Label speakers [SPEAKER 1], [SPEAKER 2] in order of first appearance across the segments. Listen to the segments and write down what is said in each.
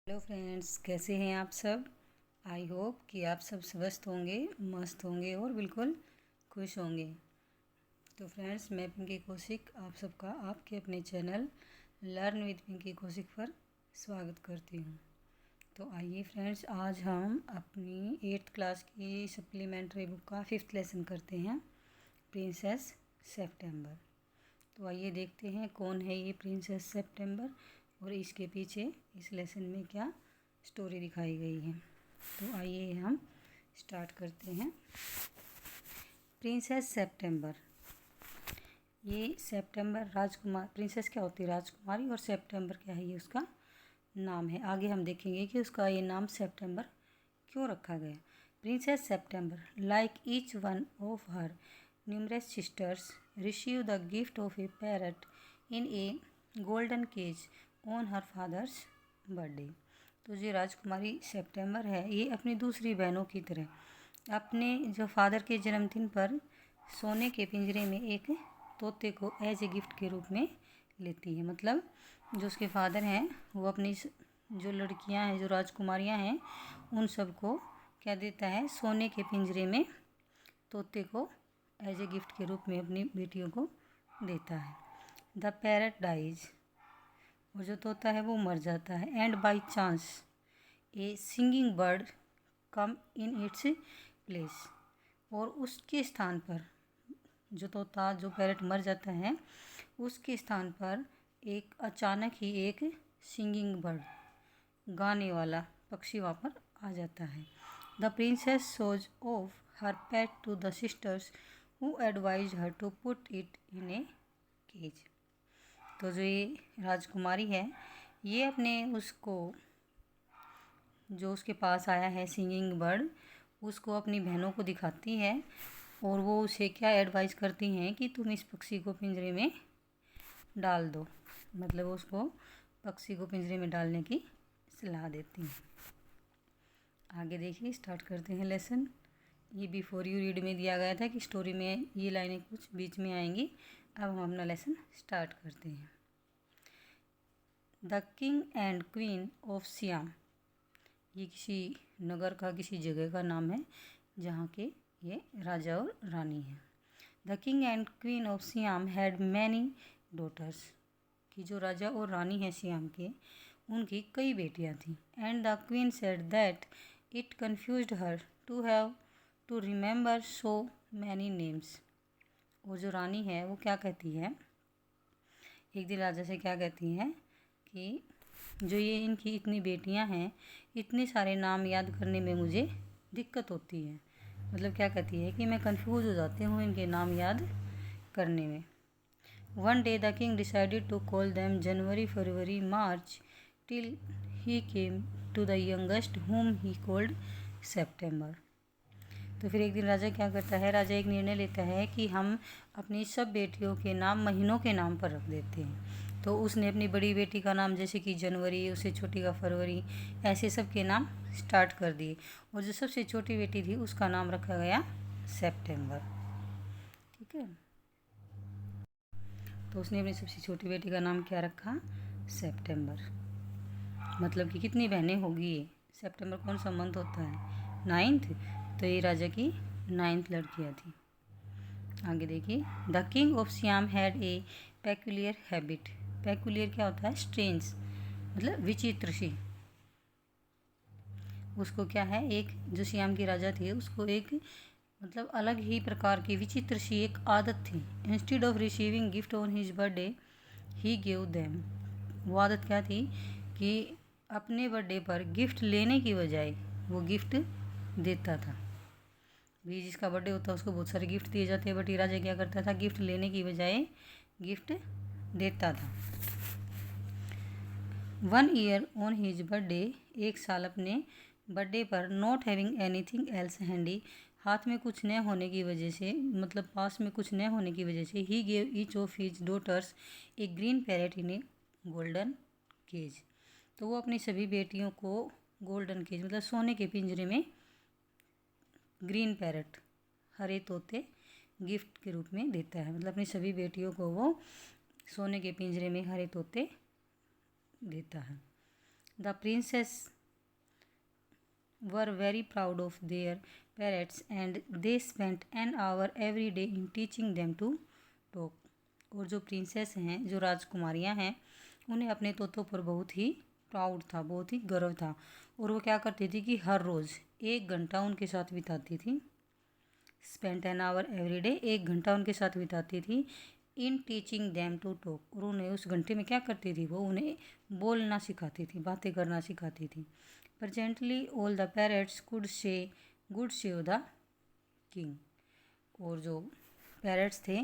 [SPEAKER 1] Hello friends, कैसे हैं आप सब। आई होप कि आप सब स्वस्थ होंगे, मस्त होंगे और बिल्कुल खुश होंगे। तो फ्रेंड्स, मैं पिंकी कौशिक आप सबका आपके अपने channel learn with Pinky Kaushik पर स्वागत करती हूँ। तो आइए फ्रेंड्स, आज हम अपनी 8th क्लास की सप्लीमेंट्री बुक का 5th लेसन करते हैं, प्रिंसेस सेप्टेम्बर। तो आइए देखते हैं कौन है ये प्रिंसेस सेप्टेम्बर और इसके पीछे इस लेसन में क्या स्टोरी दिखाई गई है। तो आइए हम स्टार्ट करते हैं। प्रिंसेस सेप्टेम्बर, ये सेप्टेम्बर राजकुमार, प्रिंसेस क्या होती है, राजकुमारी, और सेप्टेम्बर क्या है, ये उसका नाम है। आगे हम देखेंगे कि उसका ये नाम सेप्टेम्बर क्यों रखा गया। Princess September, like each one of her numerous sisters, receive the gift of a parrot in a golden cage on her father's birthday. तो जो राजकुमारी सेप्टेम्बर है, ये अपनी दूसरी बहनों की तरह अपने जो फादर के जन्मदिन पर सोने के पिंजरे में एक तोते को एज ए गिफ्ट के रूप में लेती है। मतलब जो उसके फादर हैं वो अपनी जो लड़कियां हैं, जो राजकुमारियां हैं, उन सबको क्या देता है, सोने के पिंजरे में तोते को एज ए गिफ्ट के रूप में अपनी बेटियों को देता है। द पैरट डाइज, और जो तोता है वो मर जाता है। And by chance A singing bird come in its place, और उसके स्थान पर जो तोता, जो पैरट मर जाता है, उसके स्थान पर एक अचानक ही एक सिंगिंग बर्ड, गाने वाला पक्षी वहाँ पर आ जाता है। The princess shows off her pet to the sisters who advise her to put it in a cage. तो जो ये राजकुमारी है, ये अपने उसको, जो उसके पास आया है सिंगिंग बर्ड, उसको अपनी बहनों को दिखाती है और वो उसे क्या एडवाइस करती हैं कि तुम इस पक्षी को पिंजरे में डाल दो। मतलब उसको पक्षी को पिंजरे में डालने की सलाह देती हैं। आगे देखिए, स्टार्ट करते हैं लेसन। ये बिफोर यू रीड में दिया गया था कि स्टोरी में ये लाइनें कुछ बीच में आएंगी। अब हम अपना लेसन स्टार्ट करते हैं। The king and queen of SIAM, ये किसी नगर का, किसी जगह का नाम है जहाँ के ये राजा और रानी हैं। The king and queen of Siam had many daughters, कि जो राजा और रानी है सियाम के, उनकी कई बेटियां थीं। And the queen said that it confused her to have to remember so many names, और जो रानी है वो क्या कहती है, एक दिन राजा से क्या कहती हैं कि जो ये इनकी इतनी बेटियां हैं, इतने सारे नाम याद करने में मुझे दिक्कत होती है। मतलब क्या कहती है कि मैं कंफ्यूज हो जाती हूँ इनके नाम याद करने में। One day the king decided to call them January, February, March till he came to the youngest whom he called September. तो फिर एक दिन राजा क्या करता है, राजा एक निर्णय लेता है कि हम अपनी सब बेटियों के नाम महीनों के नाम पर रख देते हैं। तो उसने अपनी बड़ी बेटी का नाम जैसे कि जनवरी, उससे छोटी का फरवरी, ऐसे सब के नाम स्टार्ट कर दिए। और जो सबसे छोटी बेटी थी उसका नाम रखा गया सेप्टेम्बर। ठीक है, तो उसने अपनी सबसे छोटी बेटी का नाम क्या रखा, सेप्टेम्बर। मतलब कि कितनी बहनें होगी ये, सेप्टेम्बर कौन सा मंथ होता है, 9th। तो ये राजा की 9th लड़कियाँ थी। आगे देखिए, the king of Siam had a peculiar habit. Peculiar क्या होता है, स्ट्रेंज, मतलब विचित्र सी। उसको क्या है, एक जो सियाम की राजा थे उसको एक मतलब अलग ही प्रकार की विचित्र सी एक आदत थी। Instead of receiving gift on his birthday he give them. वो आदत क्या थी कि अपने बर्थडे पर गिफ्ट लेने की बजाय वो गिफ्ट देता था। भी जिसका बर्थडे होता है उसको बहुत सारे गिफ्ट दिए जाते हैं, बट ये राजा क्या करता था, गिफ्ट लेने की बजाय गिफ्ट देता था। 1 ईयर ऑन हिज बर्थडे, एक साल अपने बर्थडे पर, not having anything else handy, हाथ में कुछ न होने की वजह से, मतलब पास में कुछ न होने की वजह से, he gave each of his daughters a green parrot in a golden cage. तो वो अपनी सभी बेटियों को गोल्डन केज मतलब सोने के पिंजरे में ग्रीन पैरेट, हरे तोते, गिफ्ट के रूप में देता है। मतलब अपनी सभी बेटियों को वो सोने के पिंजरे में हरे तोते देता है। The princess were very proud of their parrots and they spent an hour every day in teaching them to talk. और जो प्रिंसेस हैं, जो राजकुमारियां हैं, उन्हें अपने तोतों पर बहुत ही प्राउड था, बहुत ही गर्व था। और वो क्या करती थी कि हर रोज़ 1 घंटा उनके साथ बिताती थी। Spent an hour every day, 1 घंटा उनके साथ बिताती थी। In teaching them to talk, और उन्हें उस घंटे में क्या करती थी, वो उन्हें बोलना सिखाती थी, बातें करना सिखाती थी। Presently all the parrots could say good save the king. और जो पैरट्स थे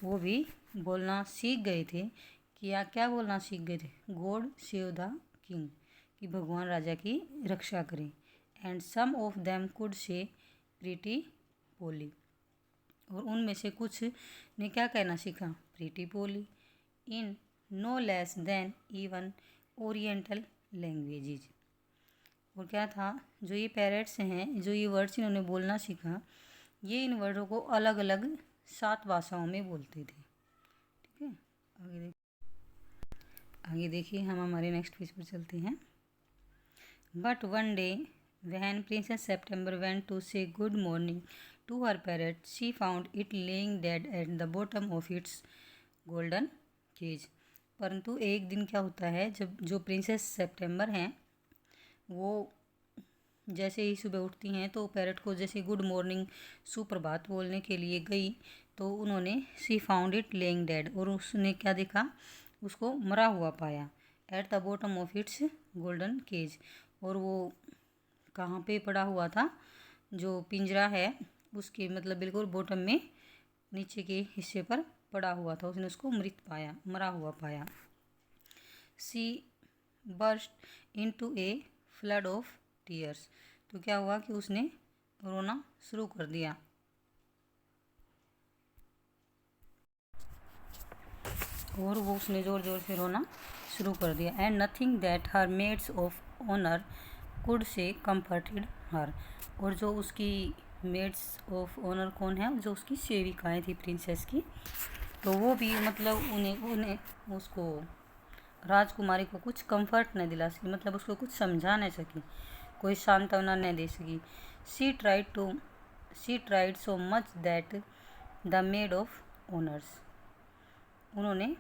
[SPEAKER 1] वो भी बोलना सीख गए थे। क्या क्या बोलना सीख गए थे? गॉड सेव द किंग, कि भगवान राजा की रक्षा करें। And some of them could say pretty polly, और उनमें से कुछ ने क्या कहना सीखा? Pretty polly. In no less than even oriental languages. और क्या था, जो ये पैरट्स हैं, जो ये वर्ड्स इन्होंने बोलना सीखा, ये इन वर्डों को अलग अलग 7 भाषाओं में बोलते थे। ठीक है, आगे देखिए, हम हमारे नेक्स्ट पेज पर चलते हैं। But one day when princess September went to say good morning to her parrot, she found it laying dead at the bottom of its golden cage. परंतु एक दिन क्या होता है, जब जो प्रिंसेस सेप्टेम्बर हैं, वो जैसे ही सुबह उठती हैं तो पैरट को जैसे गुड मॉर्निंग, सुप्रभात बोलने के लिए गई, तो उन्होंने she found it laying dead, और उसने क्या देखा? उसको मरा हुआ पाया। At the bottom of its golden cage, और वो कहाँ पे पड़ा हुआ था? जो पिंजरा है उसके मतलब बिल्कुल बॉटम में, नीचे के हिस्से पर पड़ा हुआ था। उसने उसको मृत पाया, मरा हुआ पाया। She burst into a flood of tears, तो क्या हुआ कि उसने रोना शुरू कर दिया। और वो उसने ज़ोर ज़ोर से रोना शुरू कर दिया। And nothing that her maids of honour could say comforted her, और जो उसकी मेड्स ऑफ ऑनर कौन है? जो उसकी सेविकाएँ थी प्रिंसेस की, तो वो भी मतलब उन्हें उसको राजकुमारी को कुछ कंफर्ट नहीं दिला सकी, मतलब उसको कुछ समझा नहीं सकी, कोई सांत्वना नहीं दे सकी। She tried so much that the made of honours, उन्होंने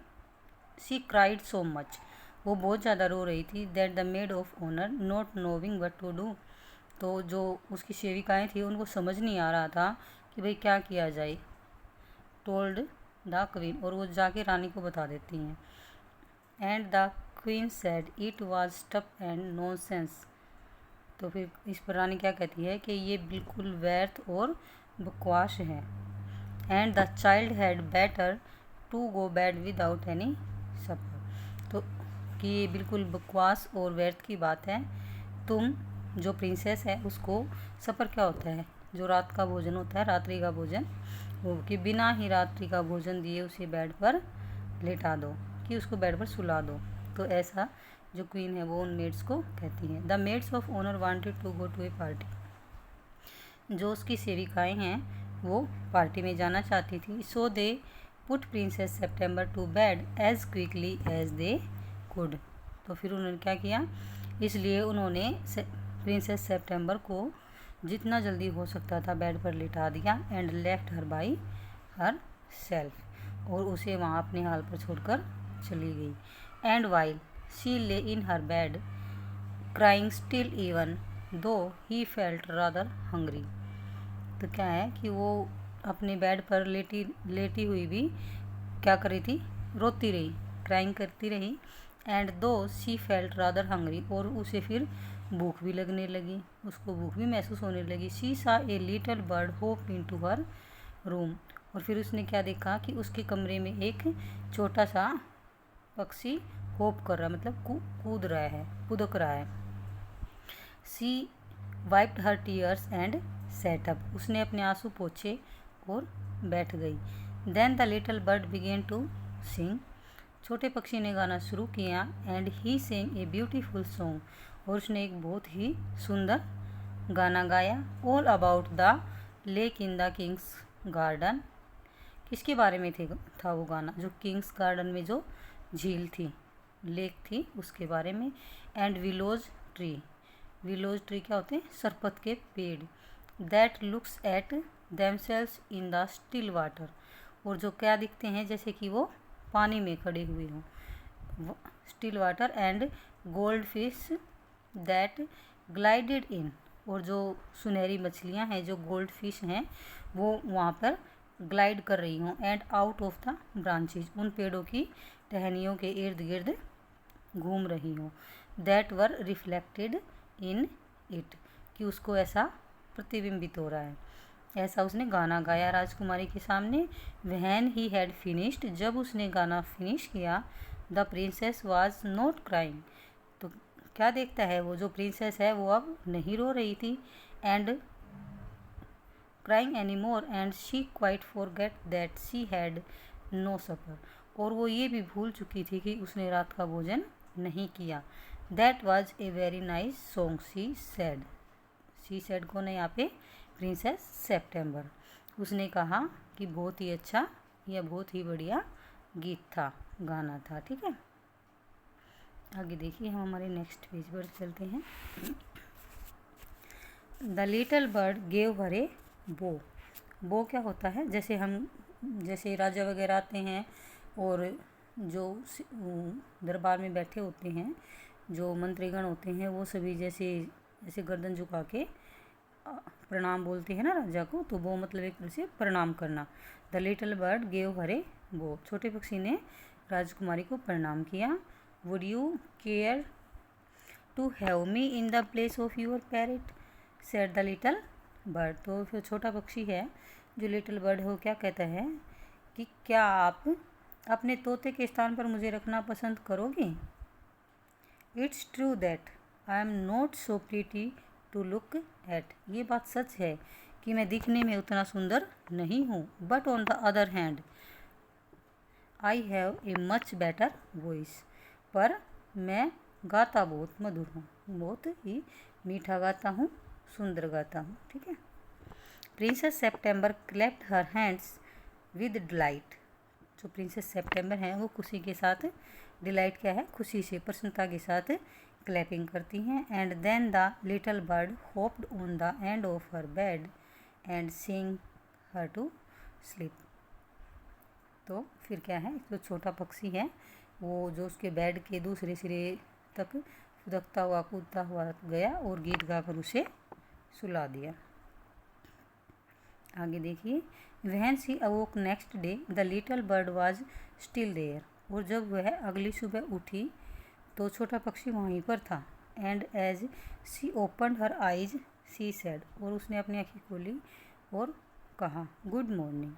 [SPEAKER 1] शी क्राइड सो मच, वो बहुत ज़्यादा रो रही थी। That the made of honour not knowing what to do, तो जो उसकी सेविकाएँ थी उनको समझ नहीं आ रहा था कि भाई क्या किया जाए। टोल्ड द क्वीन, और वो जाके रानी को बता देती हैं। And the queen said it was tough and nonsense, तो फिर इस पर रानी क्या कहती है कि ये बिल्कुल व्यर्थ और बकवास है। And the child had better to go bed without any supper, तो कि ये बिल्कुल बकवास और व्यर्थ की बात है। तुम जो प्रिंसेस है उसको, सपर क्या होता है? जो रात का भोजन होता है, रात्रि का भोजन, वो कि बिना ही रात्रि का भोजन दिए उसे बेड पर लेटा दो, कि उसको बेड पर सुला दो। तो ऐसा जो क्वीन है वो उन मेड्स को कहती है। The maids of honour wanted to go to a party, जो उसकी सेविकाएँ हैं वो पार्टी में जाना चाहती थी। So they put princess September to bed as quickly as they could, तो फिर उन्होंने क्या किया? इसलिए उन्होंने प्रिंसेस सेप्टेम्बर को जितना जल्दी हो सकता था बेड पर लिटा दिया। And left her by her self, और उसे वहाँ अपने हाल पर छोड़कर चली गई। एंड वाइल शी ले इन हर bed crying still even though he felt rather hungry, तो क्या है कि वो अपने बेड पर लेटी हुई भी क्या कर रही थी? रोती रही, क्राइंग करती रही। एंड दो शी फेल्ट रादर हंग्री, और उसे फिर भूख भी लगने लगी, उसको भूख भी महसूस होने लगी। शी सा a little bird hope into her room, और फिर उसने क्या देखा कि उसके कमरे में एक छोटा सा पक्षी होप कर रहा है, मतलब कूद रहा है, कूदक रहा है। She wiped her tears and sat up, उसने अपने आंसू पोंछे और बैठ गई। Then the little bird began to sing, छोटे पक्षी ने गाना शुरू किया। And he sang a beautiful song, और उसने एक बहुत ही सुंदर गाना गाया। All about the lake in the king's garden, किसके बारे में था वो गाना? जो किंग्स गार्डन में जो झील थी, लेक थी, उसके बारे में। And willows tree. Willows tree क्या होते हैं? सरपत के पेड़। That looks at themselves in the still water, और जो क्या दिखते हैं? जैसे कि वो पानी में खड़े हुए हों। Still water and gold fish that glided in, और जो सुनहरी मछलियां हैं, जो गोल्ड फिश हैं, वो वहाँ पर ग्लाइड कर रही हों। And out of the branches, उन पेड़ों की टहनियों के इर्द गिर्द घूम रही हों। That were reflected in it, कि उसको ऐसा प्रतिबिंबित हो रहा है। ऐसा उसने गाना गाया राजकुमारी के सामने। व्हेन ही हैड फिनिश्ड, जब उसने गाना फिनिश किया, the princess was not crying, तो क्या देखता है? वो जो प्रिंसेस है वो अब नहीं रो रही थी। And crying any more, and she quite forget that she had no supper, और वो ये भी भूल चुकी थी कि उसने रात का भोजन नहीं किया। That was a very nice song she said. She said कौन है यहाँ पे? Princess September. उसने कहा कि बहुत ही अच्छा या बहुत ही बढ़िया गीत था, गाना था। ठीक है, आगे देखिए, हम हमारे नेक्स्ट पेज पर चलते हैं। The little bird gave her a bow. Bow क्या होता है? जैसे राजा वगैरह आते हैं और जो दरबार में बैठे होते हैं, जो मंत्रीगण होते हैं, वो सभी जैसे गर्दन झुका के प्रणाम बोलते हैं ना राजा को, तो वो मतलब एक तरह से प्रणाम करना। The little bird gave her a bow, छोटे पक्षी ने राजकुमारी को प्रणाम किया। Would you care to have me in the place of your parrot, said the little bird. तो फिर छोटा पक्षी है, जो लिटिल बर्ड है, वो क्या कहता है कि क्या आप अपने तोते के स्थान पर मुझे रखना पसंद करोगे? It's true that I am not so pretty to look at, ये बात सच है कि मैं दिखने में उतना सुंदर नहीं हूँ। But on the other hand I have a much better voice, पर मैं गाता बहुत मधुर हूँ, बहुत ही मीठा गाता हूँ, सुंदर गाता हूँ। ठीक है। Princess September clapped her hands with delight, जो प्रिंसेस सेप्टेम्बर हैं वो खुशी के साथ, डिलाइट क्या है? खुशी से, प्रसन्नता के साथ क्लैपिंग करती हैं। And then the little bird hopped on the end of her bed and sing her to sleep. तो फिर क्या है? जो छोटा पक्षी है वो जो उसके बेड के दूसरे सिरे तक फुदकता हुआ कूदता हुआ गया और गीत गाकर उसे सुला दिया। आगे देखिए, when she awoke next day the little bird was still there, और जब वह अगली सुबह उठी तो छोटा पक्षी वहीं पर था। And as she opened her eyes she said, और उसने अपनी आँखें खोली और कहा गुड मॉर्निंग।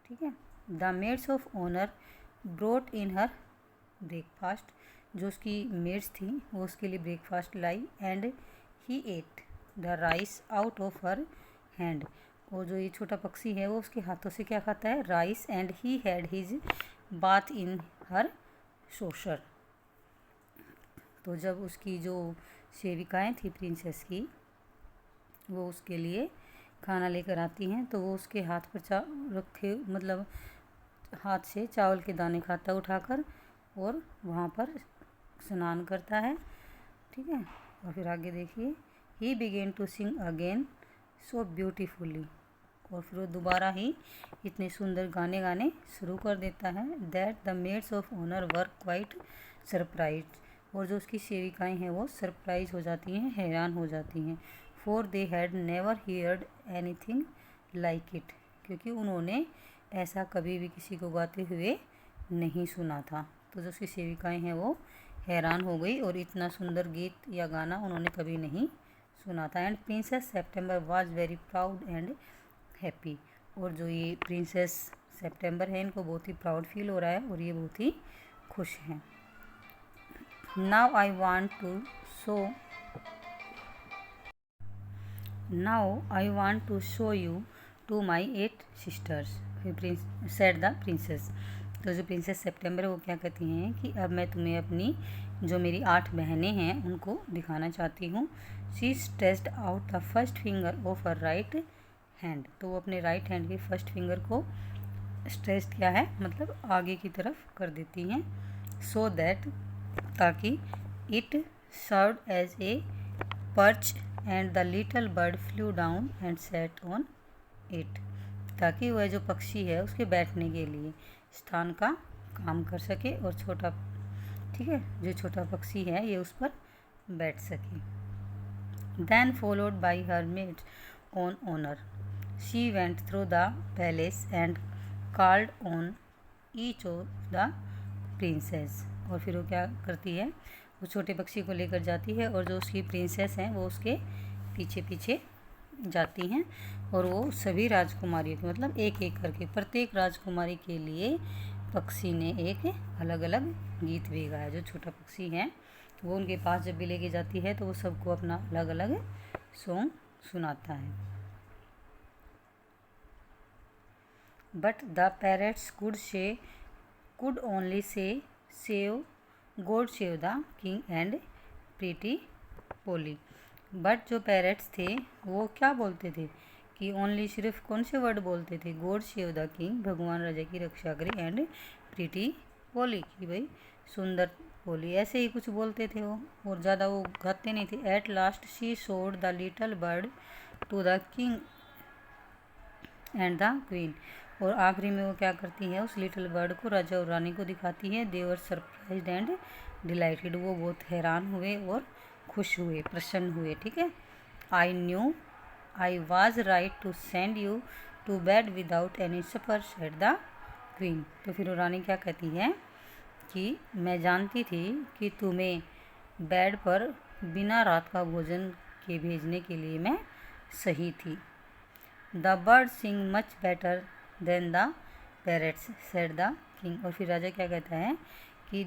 [SPEAKER 1] ठीक है। The maids of honour brought in her breakfast, जो उसकी मेड्स थी वो उसके लिए ब्रेकफास्ट लाई। And he ate the rice out of her hand, और जो ये छोटा पक्षी है वो उसके हाथों से क्या खाता है? Rice. And he had his bath in her saucer, तो जब उसकी जो सेविकाएं थी प्रिंसेस की, वो उसके लिए खाना लेकर आती हैं तो वो उसके हाथ पर रखे मतलब हाथ से चावल के दाने खाता उठाकर और वहाँ पर स्नान करता है। ठीक है। और फिर आगे देखिए, he began to sing again so beautifully, और फिर वो दोबारा ही इतने सुंदर गाने गाने शुरू कर देता है। That the maids of honour were quite surprise, और जो उसकी सेविकाएं हैं वो सरप्राइज हो जाती हैं, हैरान हो जाती हैं। For they had never heard anything like it, क्योंकि उन्होंने ऐसा कभी भी किसी को गाते हुए नहीं सुना था। तो जो उसकी सेविकाएं हैं वो हैरान हो गई, और इतना सुंदर गीत या गाना उन्होंने कभी नहीं सुना था। And princess September was very proud and happy, और जो ये प्रिंसेस सेप्टेम्बर है इनको बहुत ही प्राउड फील हो रहा है और ये बहुत ही खुश हैं। Now I want to show you to my 8 sisters, said the princess. तो जो प्रिंसेस सेप्टेम्बर है वो क्या कहती हैं कि अब मैं तुम्हें अपनी जो मेरी 8 बहनें हैं उनको दिखाना चाहती हूँ। She stressed out the first finger of her right hand, तो वो अपने राइट हैंड के फर्स्ट फिंगर को स्ट्रेस्ड क्या है मतलब आगे की तरफ कर देती हैं। सो दैट, ताकि it served as a perch and the little bird flew down and sat on it, ताकि वह जो पक्षी है उसके बैठने के लिए स्थान का काम कर सके और छोटा, ठीक है, जो छोटा पक्षी है ये उस पर बैठ सके. Then followed by her maids on honor, she went through the palace and called on each of the princess. और फिर वो क्या करती है, वो छोटे पक्षी को लेकर जाती है और जो उसकी प्रिंसेस हैं वो उसके पीछे पीछे जाती हैं और वो सभी राजकुमारियों के, मतलब एक एक करके प्रत्येक राजकुमारी के लिए पक्षी ने एक अलग अलग गीत भी गाया. जो छोटा पक्षी है वो उनके पास जब भी लेके जाती है तो वो सबको अपना अलग अलग सॉन्ग सुनाता है. But the parrots could only say God save the king and pretty Polly. But जो पैरट्स थे वो क्या बोलते थे कि ओनली सिर्फ कौन से वर्ड बोलते थे, गॉड सेव द किंग, भगवान राजा की रक्षा करे, एंड प्रीटी पोली, कि भाई सुंदर पोली, ऐसे ही कुछ बोलते थे वो, और ज़्यादा वो गाते नहीं थे. At last she showed the little bird to the king and the queen. और आखिरी में वो क्या करती है, उस लिटिल बर्ड को राजा और रानी को दिखाती है. दे वर सरप्राइज्ड एंड डिलाइटेड. वो बहुत हैरान हुए और खुश हुए, प्रसन्न हुए. ठीक है. I knew I was right to send you to bed without any suffer said the queen. तो फिर वो रानी क्या कहती है कि मैं जानती थी कि तुम्हें बेड पर बिना रात का भोजन के भेजने के लिए मैं सही थी. The bird sing much better than the parrots said the king. और फिर राजा क्या कहता है कि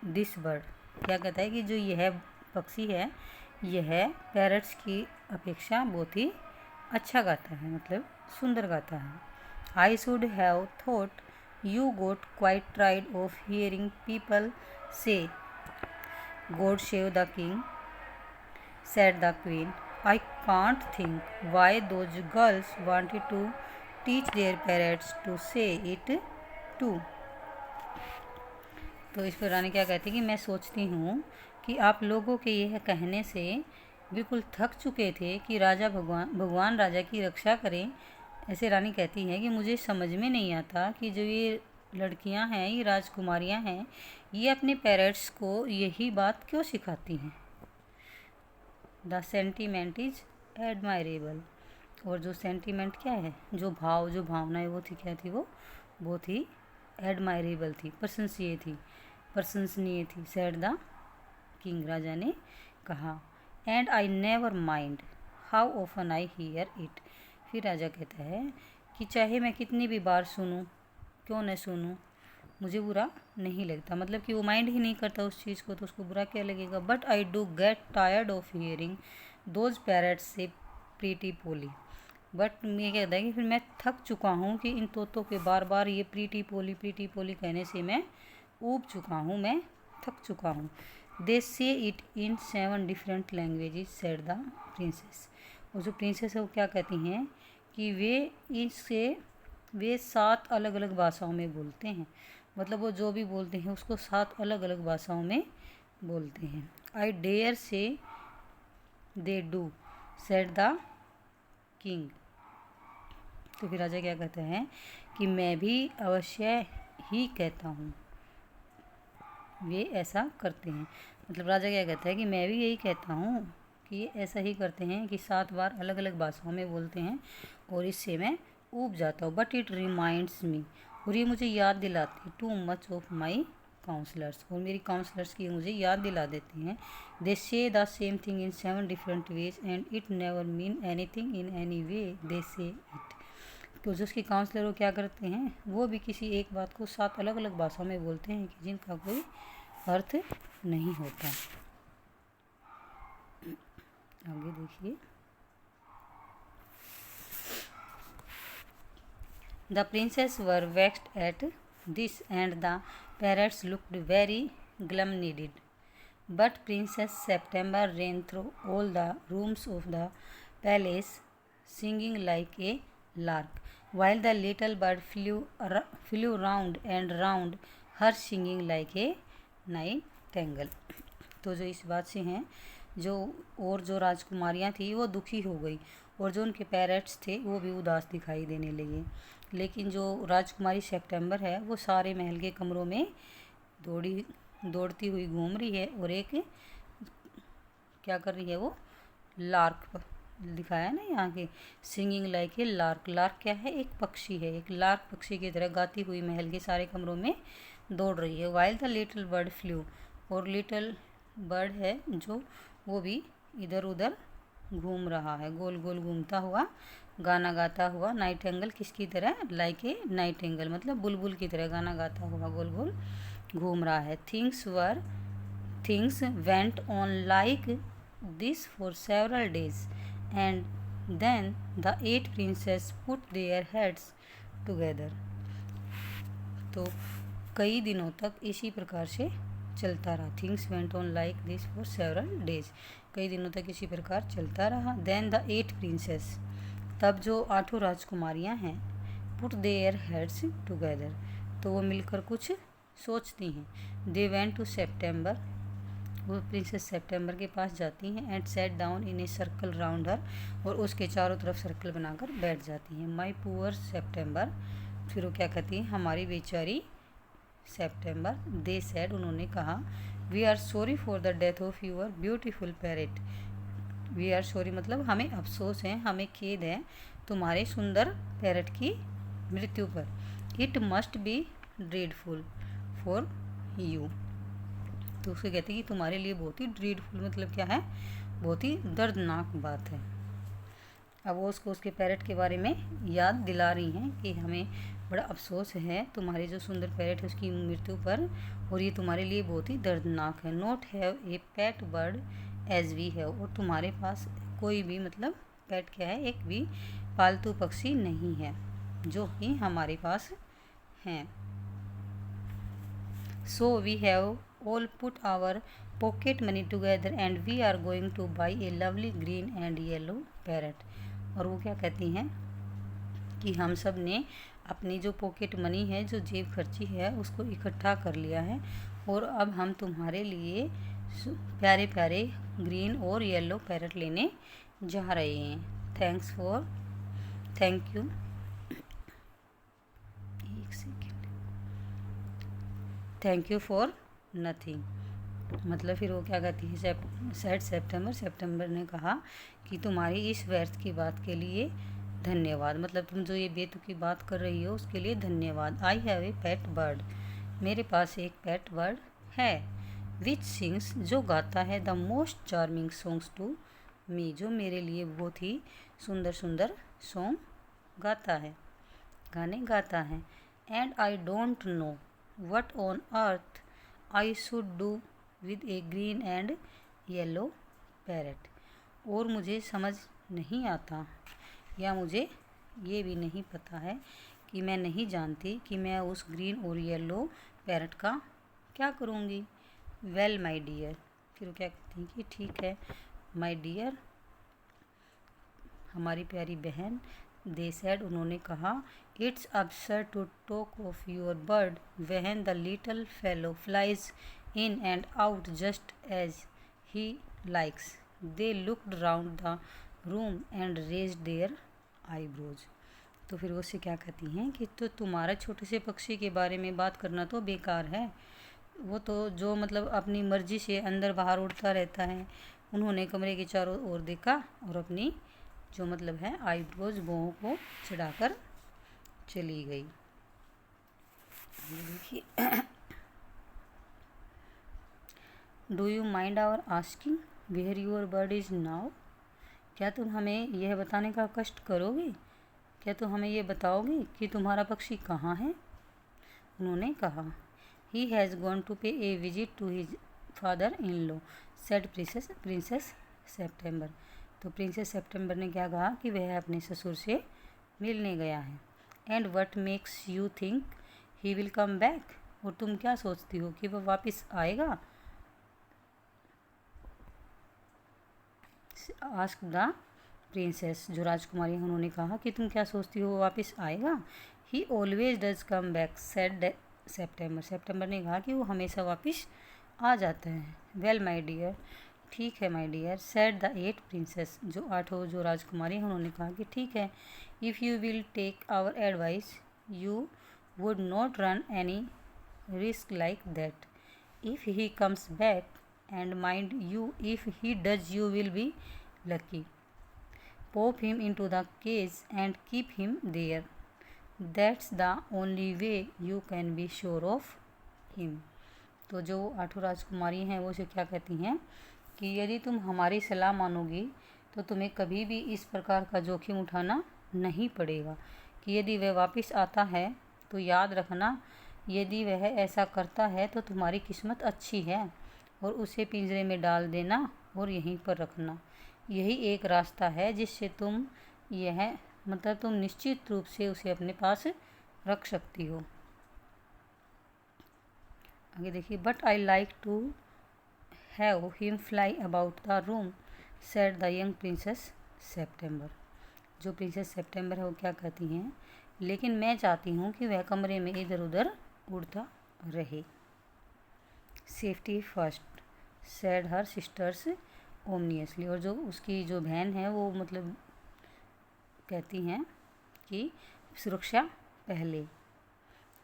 [SPEAKER 1] दिस बर्ड, क्या कहता है कि जो यह पक्षी है यह पैरट्स की अपेक्षा बहुत ही अच्छा गाता है, मतलब सुंदर गाता है. I should have thought you got quite tired of hearing people say God save the king said the queen. I can't think why those girls wanted to teach their parrots to say it too. तो इस पर रानी क्या कहती है कि मैं सोचती हूँ कि आप लोगों के यह कहने से बिल्कुल थक चुके थे कि राजा भगवान राजा की रक्षा करें. ऐसे रानी कहती है कि मुझे समझ में नहीं आता कि जो ये लड़कियाँ हैं, ये राजकुमारियाँ हैं, ये अपने पेरेंट्स को यही बात क्यों सिखाती हैं. The sentiment is admirable. और जो सेंटीमेंट क्या है, जो भावनाएं वो थी, क्या थी, वो बहुत ही एडमायरेबल थी, प्रशंसनीय थी. सेड द किंग, राजा ने कहा. And I never mind how often I hear it. फिर राजा कहता है कि चाहे मैं कितनी भी बार सुनूं, क्यों न सुनूं, मुझे बुरा नहीं लगता. मतलब कि वो माइंड ही नहीं करता उस चीज़ को, तो उसको बुरा क्या लगेगा. But I do get tired of hearing those parrots से प्रीटी पोली. बट ये कहता है कि फिर मैं थक चुका हूँ कि इन तोतों के बार बार ये प्रीटी पोली कहने से मैं ऊब चुका हूँ, मैं थक चुका हूँ. दे say it in 7 different languages said the princess. और जो प्रिंसेस है वो क्या कहती हैं कि वे 7 अलग अलग भाषाओं में बोलते हैं. मतलब वो जो भी बोलते हैं उसको 7 अलग अलग भाषाओं में बोलते हैं. I dare say they do said the king. तो फिर राजा क्या कहते हैं कि मैं भी अवश्य ही कहता हूँ, वे ऐसा करते हैं. मतलब राजा क्या कहता है कि मैं भी यही कहता हूँ कि ये ऐसा ही करते हैं कि 7 बार अलग अलग भाषाओं में बोलते हैं और इससे मैं ऊब जाता हूँ. बट इट रिमाइंड्स मी, और ये मुझे याद दिलाती है, too much of my counsellors, और मेरी काउंसलर्स की मुझे याद दिला देते हैं. They say the same thing in 7 different ways and it never mean anything in any way they say it. तो जो उसके काउंसलर वो क्या करते हैं, वो भी किसी एक बात को 7 अलग अलग भाषाओं में बोलते हैं कि जिनका कोई अर्थ नहीं होता. आगे देखिए. The princes were vexed at this and the parrots looked very glum-kneaded. But Princess September ran through all the rooms of the palace singing like a lark, while the little bird flew round and round her singing like a nightingale. तो जो इस बात से हैं जो राजकुमारियाँ थी वो दुखी हो गई, और जो उनके पेरेंट्स थे वो भी उदास दिखाई देने लगे। लेकिन जो राजकुमारी सेप्टेम्बर है वो सारे महल के कमरों में दौड़ती हुई घूम रही है, और एक क्या कर रही है, वो लार्क दिखाया ना यहाँ के, singing like a lark. Lark क्या है, एक पक्षी है, एक लार्क पक्षी की तरह गाती हुई महल के सारे कमरों में दौड़ रही है। While the little bird flu, और लिटिल बर्ड है जो वो भी इधर उधर घूम रहा है, गोल गोल घूमता हुआ, गाना गाता हुआ। नाइटिंगेल किसकी तरह, लाइक ए नाइटिंगेल मतलब बुलबुल की तरह गाना गाता हुआ गोल गोल घूम रहा है। Things went on like this for several days and then the 8 princess put their heads together. तो कई दिनों तक इसी प्रकार से चलता रहा। Things went on like this for several days, कई दिनों तक इसी प्रकार चलता रहा। देन द 8 प्रिंसेस, तब जो 8 राजकुमारियाँ हैं, पुट देयर हेड्स टुगेदर, तो वो मिलकर कुछ सोचती हैं। दे वेंट टू सेप्टेम्बर, वो प्रिंसेस सेप्टेम्बर के पास जाती हैं। And sat down in a circle round her, और उसके चारों तरफ सर्कल बनाकर बैठ जाती हैं। माई पुअर सेप्टेम्बर, फिर वो क्या कहती हैं, हमारी बेचारी सेप्टेम्बर। दे सेड, उन्होंने कहा, we are sorry for the death of your beautiful parrot. We are sorry मतलब हमें अफसोस है, हमें खेद है तुम्हारे सुंदर पैरट की मृत्यु पर। It must be dreadful for you, तो उसे कहते हैं कि तुम्हारे लिए बहुत ही ड्रीडफुल मतलब क्या है, बहुत ही दर्दनाक बात है। अब वो उसके पैरट के बारे में याद दिला रही हैं कि हमें बड़ा अफसोस है तुम्हारे जो सुंदर पैरट है उसकी मृत्यु पर, और ये तुम्हारे लिए बहुत ही दर्दनाक है। Not have a pet bird as we have, और तुम्हारे पास कोई भी मतलब पेट क्या है, एक भी पालतू पक्षी नहीं है जो कि हमारे पास हैं। So we have all put our pocket money together and we are going to buy a lovely green and yellow parrot। और वो क्या कहती हैं कि हम सब ने अपनी जो पॉकेट मनी है, जो जेब खर्ची है, उसको इकट्ठा कर लिया है, और अब हम तुम्हारे लिए प्यारे प्यारे ग्रीन और येलो पैरट लेने जा रहे हैं। Thank you thank you for nothing, मतलब फिर वो क्या कहती है, सेप्टेम्बर ने कहा कि तुम्हारी इस व्यर्थ की बात के लिए धन्यवाद, मतलब तुम जो ये बेतुकी बात कर रही हो उसके लिए धन्यवाद। I have a pet bird, मेरे पास एक पेट बर्ड है। विच सिंग्स, जो गाता है, the most charming songs to me, जो मेरे लिए बहुत ही सुंदर सुंदर सॉन्ग गाने गाता है। And I don't know what on earth I should do with A green and yellow parrot, और मुझे समझ नहीं आता, या मुझे ये भी नहीं पता है कि मैं नहीं जानती कि मैं उस ग्रीन और येलो पैरट का क्या करूँगी। वेल माई डियर, फिर वो क्या कहती हैं कि ठीक है माई डियर, हमारी प्यारी बहन। दे सेड, उन्होंने कहा, it's absurd to talk of your bird when the little fellow flies in and out just as he likes. They looked round the room and raised their eyebrows. तो फिर वो उससे क्या कहती हैं कि तो तुम्हारा छोटे से पक्षी के बारे में बात करना तो बेकार है, वो तो जो मतलब अपनी मर्जी से अंदर बाहर उड़ता रहता है। उन्होंने कमरे के चारों ओर देखा और अपनी जो मतलब है आईब्रोज भौं को चढ़ाकर चली गई। देखिए, do you mind our asking where your bird is now, क्या तुम हमें यह बताने का कष्ट करोगे, क्या तुम हमें यह बताओगे कि तुम्हारा पक्षी कहाँ है। उन्होंने कहा, he has gone to pay a visit to his father in law, said princess September. तो प्रिंसेस सेप्टेम्बर ने क्या कहा कि वह अपने ससुर से मिलने गया है। And what makes you think he will come back, और तुम क्या सोचती हो कि वह वापस आएगा। आस्क द प्रिंसेस, जो राजकुमारी है उन्होंने कहा कि तुम क्या सोचती हो वो वापस आएगा। ही always does come back, said September. September ने कहा कि वो हमेशा वापस आ जाते हैं। वेल माई डियर, ठीक है my dear, said the 8 princess, जो आठों जो राजकुमारी हैं उन्होंने कहा कि ठीक है। If you will take our advice you would not run any risk like that. If he comes back and mind you, if he does you will be lucky. Pop him into the cage and keep him there. That's the only way you can be sure of him. तो जो आठों राजकुमारी हैं वो उसे क्या कहती हैं कि यदि तुम हमारी सलाह मानोगी तो तुम्हें कभी भी इस प्रकार का जोखिम उठाना नहीं पड़ेगा कि यदि वह वापस आता है तो याद रखना, यदि वह ऐसा करता है तो तुम्हारी किस्मत अच्छी है और उसे पिंजरे में डाल देना और यहीं पर रखना। यही एक रास्ता है जिससे तुम तुम निश्चित रूप से उसे अपने पास रख सकती हो। आगे देखिए, but I like to have him fly about the room, said the young princess September. जो प्रिंसेस सेप्टेम्बर है वो क्या कहती हैं, लेकिन मैं चाहती हूँ कि वह कमरे में इधर उधर उड़ता रहे। Safety first, said her sisters ominously, और जो उसकी जो बहन है वो मतलब कहती हैं कि सुरक्षा पहले।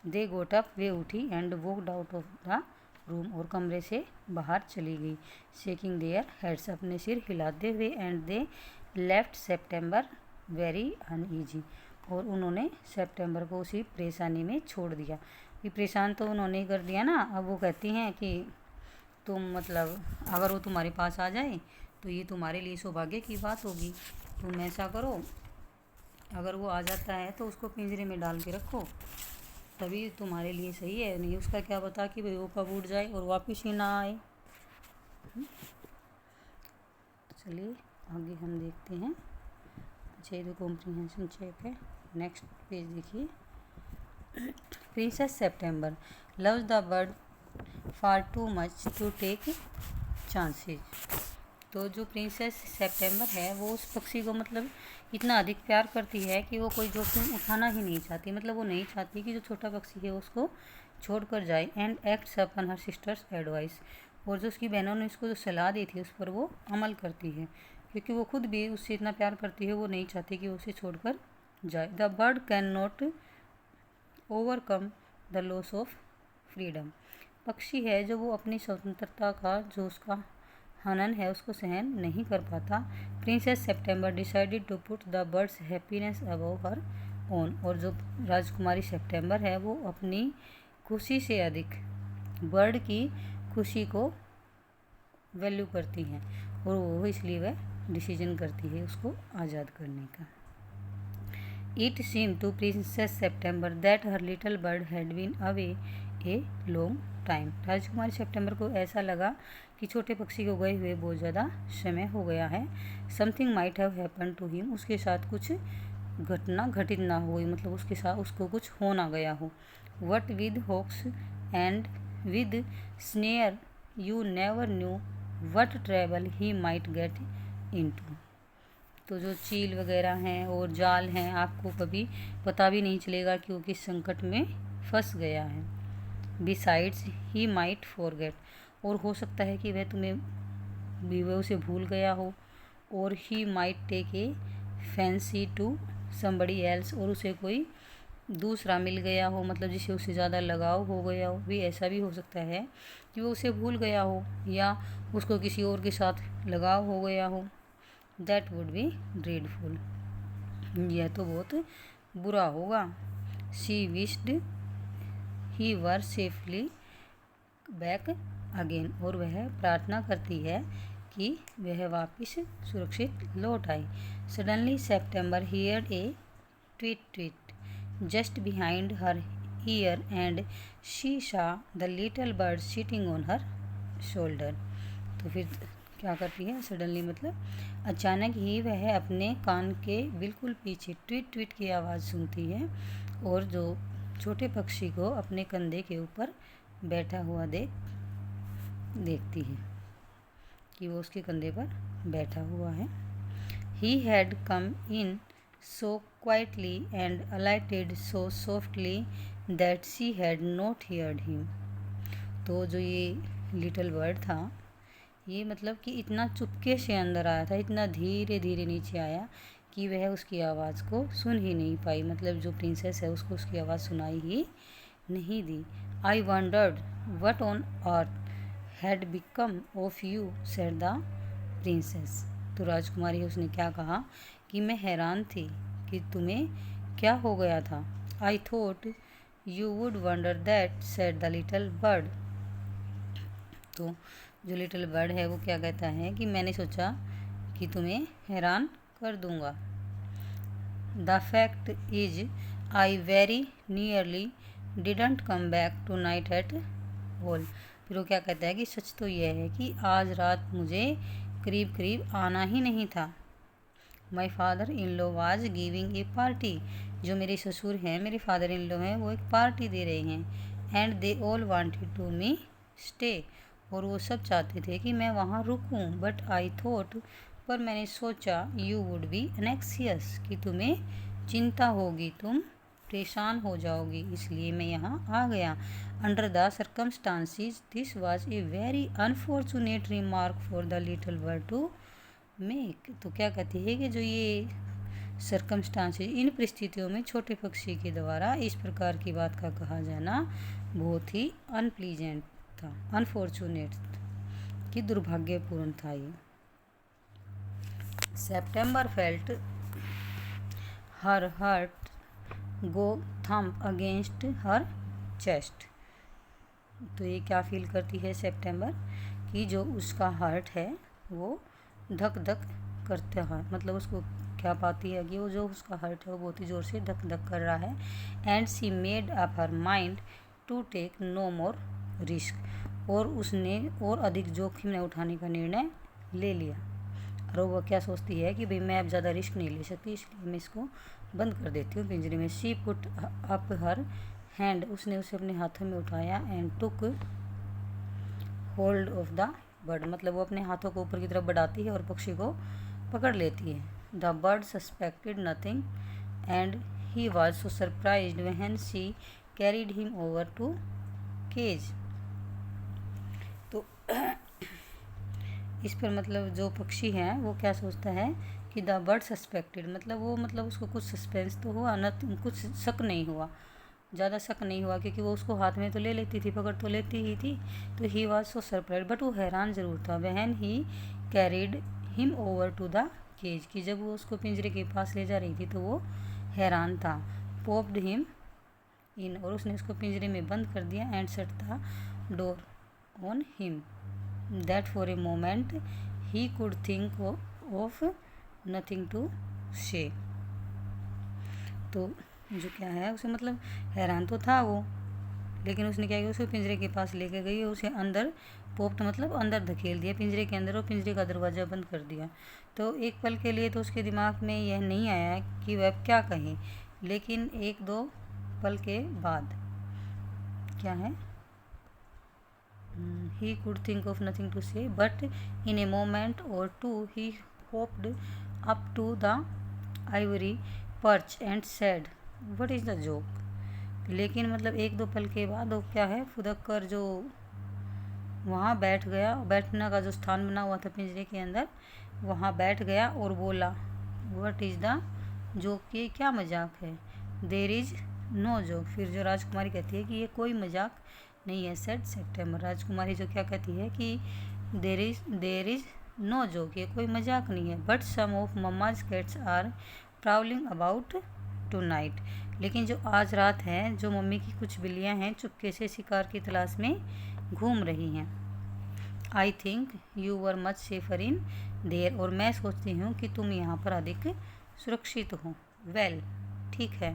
[SPEAKER 1] दे गोट अप, वे उठी, and walked out of the room, और कमरे से बाहर चली गई। शेकिंग देयर हेड्स, अपने सिर हिलाते हुए, and they left September very uneasy, और उन्होंने सेप्टेम्बर को उसी परेशानी में छोड़ दिया। ये परेशान तो उन्होंने कर दिया ना। अब वो कहती हैं कि तुम अगर वो तुम्हारे पास आ जाए तो ये तुम्हारे लिए सौभाग्य की बात होगी। तुम ऐसा करो, अगर वो आ जाता है तो उसको पिंजरे में डाल के रखो, तभी तुम्हारे लिए सही है। नहीं उसका क्या पता कि भाई वो कब उड़ जाए और वापस ही ना आए। चलिए आगे हम देखते हैं। अच्छा ये तो कॉम्प्रीहेंशन चेक है। नेक्स्ट पेज देखिए। Princess September loves the bird far too much to take chances. तो जो प्रिंसेस सेप्टेम्बर है वो उस पक्षी को इतना अधिक प्यार करती है कि वो कोई जोखिम उठाना ही नहीं चाहती। वो नहीं चाहती कि जो छोटा पक्षी है उसको छोड़ कर जाए। And acts upon her sisters advice, और जो उसकी बहनों ने उसको जो सलाह दी थी उस पर वो अमल करती है, क्योंकि वो खुद भी उससे इतना प्यार करती है, वो नहीं चाहती कि उसे छोड़कर जाए। The bird can not overcome the loss of freedom. पक्षी है जो वो अपनी स्वतंत्रता का जो उसका हनन है उसको सहन नहीं कर पाता। Princess September decided to put the bird's happiness above her own, और जो राजकुमारी सेप्टेम्बर है वो अपनी खुशी से अधिक बर्ड की खुशी को वैल्यू करती हैं, और वो इसलिए वह डिसीजन करती है उसको आज़ाद करने का। It seem to princess September that her little bird had been away a long time. राजकुमारी सेप्टेम्बर को ऐसा लगा कि छोटे पक्षी को गए हुए बहुत ज़्यादा समय हो गया है। Something might have happen to him, उसके साथ कुछ घटना घटित ना हुई, उसके साथ उसको कुछ हो ना गया हो। What with hawks and with snare you never knew what travel he might get into. तो जो चील वगैरह हैं और जाल हैं, आपको कभी पता भी नहीं चलेगा कि वो किस संकट में फंस गया है। बिसाइड्स ही माइट फॉरगेट, और हो सकता है कि वह उसे भूल गया हो। और he might take a fancy to somebody else, और उसे कोई दूसरा मिल गया हो, जिसे उससे ज़्यादा लगाव हो गया हो। भी ऐसा भी हो सकता है कि वो उसे भूल गया हो या उसको किसी और के साथ लगाव हो गया हो। दैट वुड बी ड्रेडफुल, यह तो बहुत बुरा होगा। She wished he were safely back again, और वह प्रार्थना करती है कि वह वापस सुरक्षित लौट आए। Suddenly September heard A tweet tweet just behind her year and she saw the little bird sitting on her shoulder. तो फिर क्या करती है, सडनली अचानक ही वह अपने कान के बिल्कुल पीछे ट्वीट ट्वीट की आवाज़ सुनती है, और जो छोटे पक्षी को अपने कंधे के ऊपर बैठा हुआ देखती है कि वो उसके कंधे पर बैठा हुआ है। He had come in so quietly and अलाइटेड so softly that she had not heard him. तो जो ये लिटिल बर्ड था, ये मतलब कि इतना चुपके से अंदर आया था, इतना धीरे धीरे नीचे आया कि वह उसकी आवाज़ को सुन ही नहीं पाई, मतलब जो प्रिंसेस है उसको उसकी आवाज़ सुनाई ही नहीं दी। I wondered what on earth had become of you, said the princess. तो राजकुमारी उसने क्या कहा कि मैं हैरान थी कि तुम्हें क्या हो गया था। I thought you would wonder that, said the little bird. तो जो लिटिल बर्ड है वो क्या कहता है कि मैंने सोचा कि तुम्हें हैरान कर दूंगा। The fact is I very nearly didn't come back tonight at all. फिर वो क्या कहता है कि सच तो यह है कि आज रात मुझे करीब करीब आना ही नहीं था। My father in law was giving a party. जो मेरे ससुर हैं, मेरे फादर इन लॉ हैं, वो एक पार्टी दे रहे हैं। And they all wanted to me stay. और वो सब चाहते थे कि मैं वहाँ रुकूं। बट आई थॉट, पर मैंने सोचा, यू वुड बी एनेक्सियस, कि तुम्हें चिंता होगी, तुम परेशान हो जाओगी, इसलिए मैं यहाँ आ गया। Under the circumstances this was a very unfortunate remark for the little bird to make. तो क्या कहती है कि जो ये सर्कमस्टांसिस, इन परिस्थितियों में छोटे पक्षी के द्वारा इस प्रकार की बात का कहा जाना बहुत ही अनप्लीजेंट था, अनफॉर्चुनेट, कि दुर्भाग्यपूर्ण था ये। सेप्टेम्बर फेल्ट हर हार्ट गो थम्प अगेंस्ट हर चेस्ट। तो ये क्या फील करती है सेप्टेम्बर, कि जो उसका हार्ट है वो धक धक करता है, मतलब उसको क्या पाती है कि वो जो उसका हार्ट है वो बहुत ही ज़ोर से धक धक कर रहा है। And she made up her mind to take no more risk. और उसने और अधिक जोखिम न उठाने का निर्णय ले लिया। और वो क्या सोचती है कि भाई मैं अब ज़्यादा रिस्क नहीं ले सकती, इसलिए मैं इसको बंद कर देती हूँ पिंजरे में। She put up her hand, उसने उसे अपने हाथों में उठाया। And took hold of the bird, मतलब वो अपने हाथों को ऊपर की तरफ बढ़ाती है और पक्षी को पकड़ लेती है। The bird suspected nothing and he was so surprised when she carried him over to cage. तो इस पर मतलब जो पक्षी है वो क्या सोचता है कि द बर्ड सस्पेक्टेड, मतलब वो मतलब उसको कुछ सस्पेंस तो हुआ न, कुछ शक नहीं हुआ, ज़्यादा शक नहीं हुआ, क्योंकि वो उसको हाथ में तो ले लेती थी, पकड़ तो लेती ही थी। तो he was so surprise, but वो हैरान ज़रूर था। When he carried him over to the cage, कि जब वो उसको पिंजरे के पास ले जा रही थी तो वो हैरान था। पॉप्ड हिम इन, और उसने उसको पिंजरे में बंद कर दिया। And shut the door on him that for a moment he could think of nothing to say. तो जो क्या है उसे मतलब हैरान तो था वो, लेकिन उसने क्या किया, उसे पिंजरे के पास लेके गई और उसे अंदर पोप्ट मतलब अंदर धकेल दिया पिंजरे के अंदर, और पिंजरे का दरवाज़ा बंद कर दिया। तो एक पल के लिए तो उसके दिमाग में यह नहीं आया कि वह क्या कहे, लेकिन एक दो पल के बाद क्या है, he could think of nothing to say, but in a moment or two he hopped up to the ivory perch and said, what is the joke? लेकिन मतलब एक दो पल के बाद वो क्या है, फुदक कर जो वहाँ बैठ गया, बैठने का जो स्थान बना हुआ था पिंजरे के अंदर, वहाँ बैठ गया और बोला, व्हाट इज़ द जोक, कि क्या मजाक है। देर इज़ नो जोक, फिर जो राजकुमारी कहती है कि ये कोई मजाक नहीं है। सेड सेप्टेम्बर, राजकुमारी जो क्या कहती है कि देर इज़ नो जोक, ये कोई मजाक नहीं है। But some of mamma's cats are prowling about tonight, लेकिन जो आज रात है, जो मम्मी की कुछ बिल्लियाँ हैं चुपके से शिकार की तलाश में घूम रही हैं। I think you were much safer in their, और मैं सोचती हूँ कि तुम यहाँ पर अधिक सुरक्षित हो। वेल, ठीक है।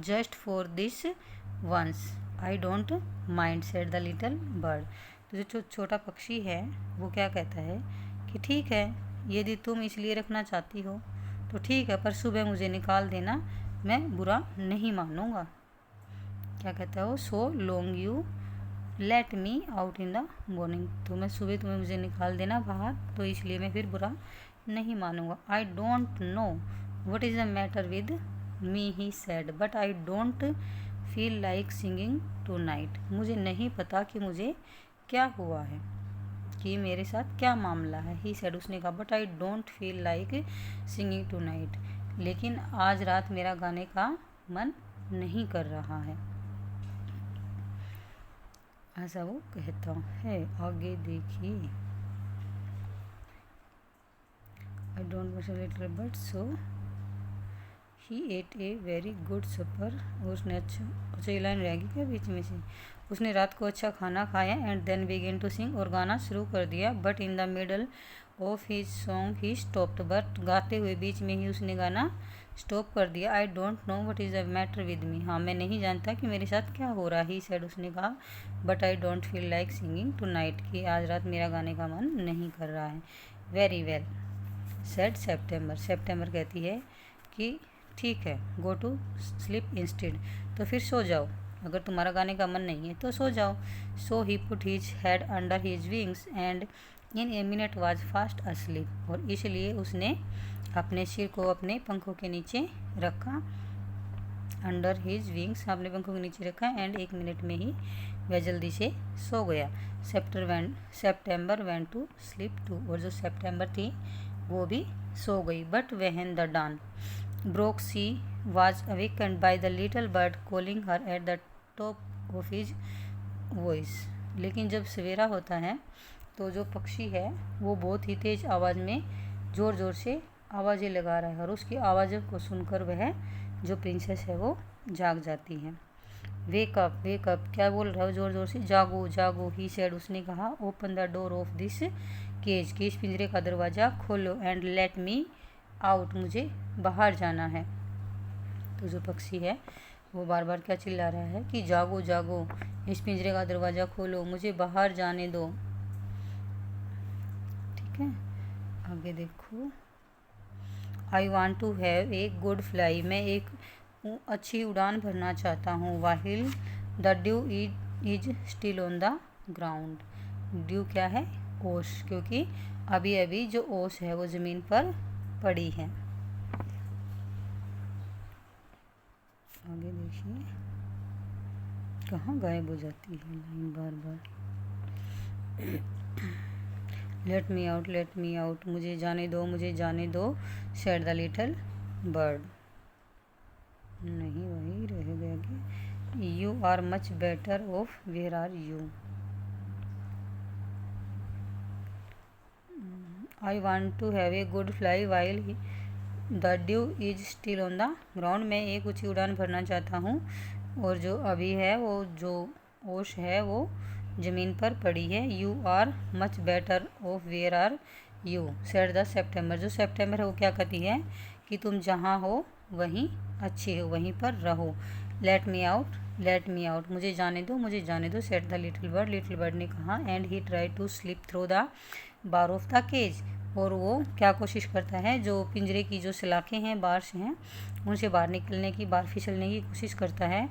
[SPEAKER 1] Just for this once I don't mind, said the little bird. तो जो छोटा पक्षी है वो क्या कहता है कि ठीक है, यदि तुम इसलिए रखना चाहती हो तो ठीक है, पर सुबह मुझे निकाल देना, मैं बुरा नहीं मानूंगा। क्या कहता है वो, so long you let me out in the morning, तो मैं सुबह तुम्हें मुझे निकाल देना बाहर, तो इसलिए मैं फिर बुरा नहीं मानूंगा। I don't know what is the matter with me, he said, but I don't feel like singing tonight. मुझे नहीं पता कि मुझे क्या हुआ है, कि मेरे साथ क्या मामला है। ही सेड, उसने कहा, but I don't feel like singing tonight, लेकिन आज रात मेरा गाने का मन नहीं कर रहा है, ऐसा वो कहता है। आगे देखिए, I don't want a little but so he ate a very good supper. उसने अच्छा ये लाइन रहेगी क्या बीच में से? उसने रात को अच्छा खाना खाया and then began to sing, और गाना शुरू कर दिया। But in the middle of his song he stopped, but गाते हुए बीच में ही उसने गाना स्टॉप कर दिया। आई don't know what is the matter with मी, हाँ मैं नहीं जानता कि मेरे साथ क्या हो रहा है। ही सेड, उसने कहा, but I don't feel like singing tonight, कि आज रात मेरा गाने का मन नहीं कर रहा है। Very well said September, September कहती है कि ठीक है, गो टू स्लीप इंस्टेड, तो फिर सो जाओ, अगर तुम्हारा गाने का मन नहीं है तो सो जाओ। So he put his head under his wings and in a minute was fast asleep, और इसलिए उसने अपने सिर को अपने पंखों के नीचे रखा, अंडर हिज विंग्स, अपने पंखों के नीचे रखा, एंड 1 मिनट में ही वह जल्दी से सो गया। September went to sleep too, और जो सेप्टेम्बर थी वो भी सो गई। But when the dawn broke she was awakened by the little bird calling her at the top of his voice। लेकिन जब सवेरा होता है तो जो पक्षी है वो बहुत ही तेज़ आवाज़ में ज़ोर ज़ोर से आवाज़ें लगा रहा है, और उसकी आवाज़ों को सुनकर वह जो प्रिंसेस है वो जाग जाती है। वेक अप, क्या बोल रहा है ज़ोर ज़ोर से? जागो जागो। ही सेड, उसने कहा, open the door of this cage, कि इस पिंजरे का दरवाज़ा खोलो, एंड लेट मी आउट, मुझे बाहर जाना है। तो जो पक्षी है वो बार बार क्या चिल्ला रहा है कि जागो जागो, इस पिंजरे का दरवाज़ा खोलो, मुझे बाहर जाने दो। ठीक है, आगे देखो। I want to have a good fly, मैं एक अच्छी उड़ान भरना चाहता हूँ। While the dew is still on the ground. Dew क्या है? ओस, क्योंकि अभी अभी जो ओस है वो ज़मीन पर पड़ी है। आगे देखिए, कहाँ गायब हो जाती है लाइन बार बार। लेट मी आउट, मुझे जाने दो, मुझे जाने दो, सेड द लिटिल बर्ड। नहीं, वही रह गया। You are much better off, where are you? I want to have a good fly while the dew is still on the ground, मैं एक ऊँची उड़ान भरना चाहता हूँ और जो अभी है वो जो ओश है वो ज़मीन पर पड़ी है। You are much better off, where are you? Said the September, जो सेप्टेम्बर है वो क्या कहती है कि तुम जहाँ हो वहीं अच्छे हो, वहीं पर रहो। लेट मी आउट, मुझे जाने दो, मुझे जाने दो, सेड द लिटिल बर्ड ने कहा। And he try to slip through the bar of the cage, और वो क्या कोशिश करता है, जो पिंजरे की जो सलाखें हैं, बार्स हैं, उनसे बाहर निकलने की, बाहर फिसलने की कोशिश करता है।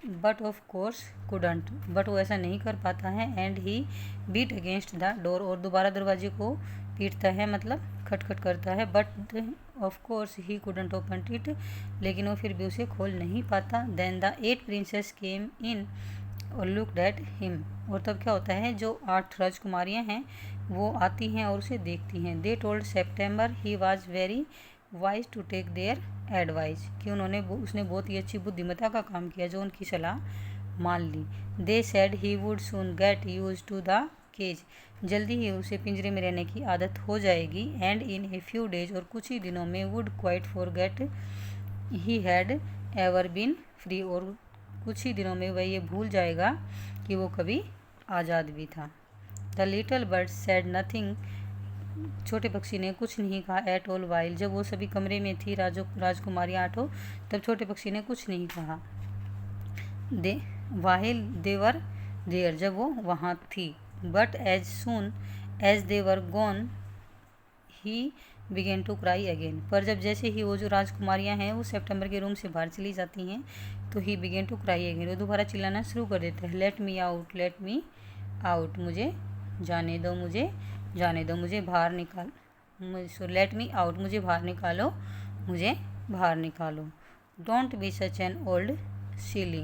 [SPEAKER 1] But of course couldn't, but वो ऐसा नहीं कर पाता है। And he beat against the door, और दोबारा दरवाजे को पीटता है, मतलब खटखट करता है। But of course he couldn't open it, लेकिन वो फिर भी उसे खोल नहीं पाता। देन द 8 प्रिंसेस केम इन और लुक्ड एट हिम, और तब क्या होता है, जो 8 राजकुमारियाँ हैं वो आती हैं और उसे देखती हैं। They told September he was very wise to take their advice, कि उसने बहुत ही अच्छी बुद्धिमत्ता का काम किया जो उनकी सलाह मान ली। They said he would soon get used to the cage, जल्दी ही उसे पिंजरे में रहने की आदत हो जाएगी। And in a few days, और कुछ ही दिनों में, would quite forget he had ever been free, और कुछ ही दिनों में वह ये भूल जाएगा कि वो कभी आज़ाद भी था। The little bird said nothing, छोटे पक्षी ने कुछ नहीं कहा। एट ऑल वाइल, जब वो सभी कमरे में थी राजकुमारियाँ 8, तब छोटे पक्षी ने कुछ नहीं कहा। दे वाहिल देवर देयर, जब वो वहाँ थी। But as soon as they were gone he began to cry again, पर जब जैसे ही वो जो राजकुमारियाँ हैं वो सेप्टेम्बर के रूम से बाहर चली जाती हैं तो he began to cry again, वो दोबारा चिल्लाना शुरू कर देते हैं। लेट मी आउट, मुझे जाने दो, मुझे जाने दो, मुझे बाहर निकाल, लेट मी आउट, मुझे बाहर निकालो, मुझे बाहर निकालो। Don't be such an old silly,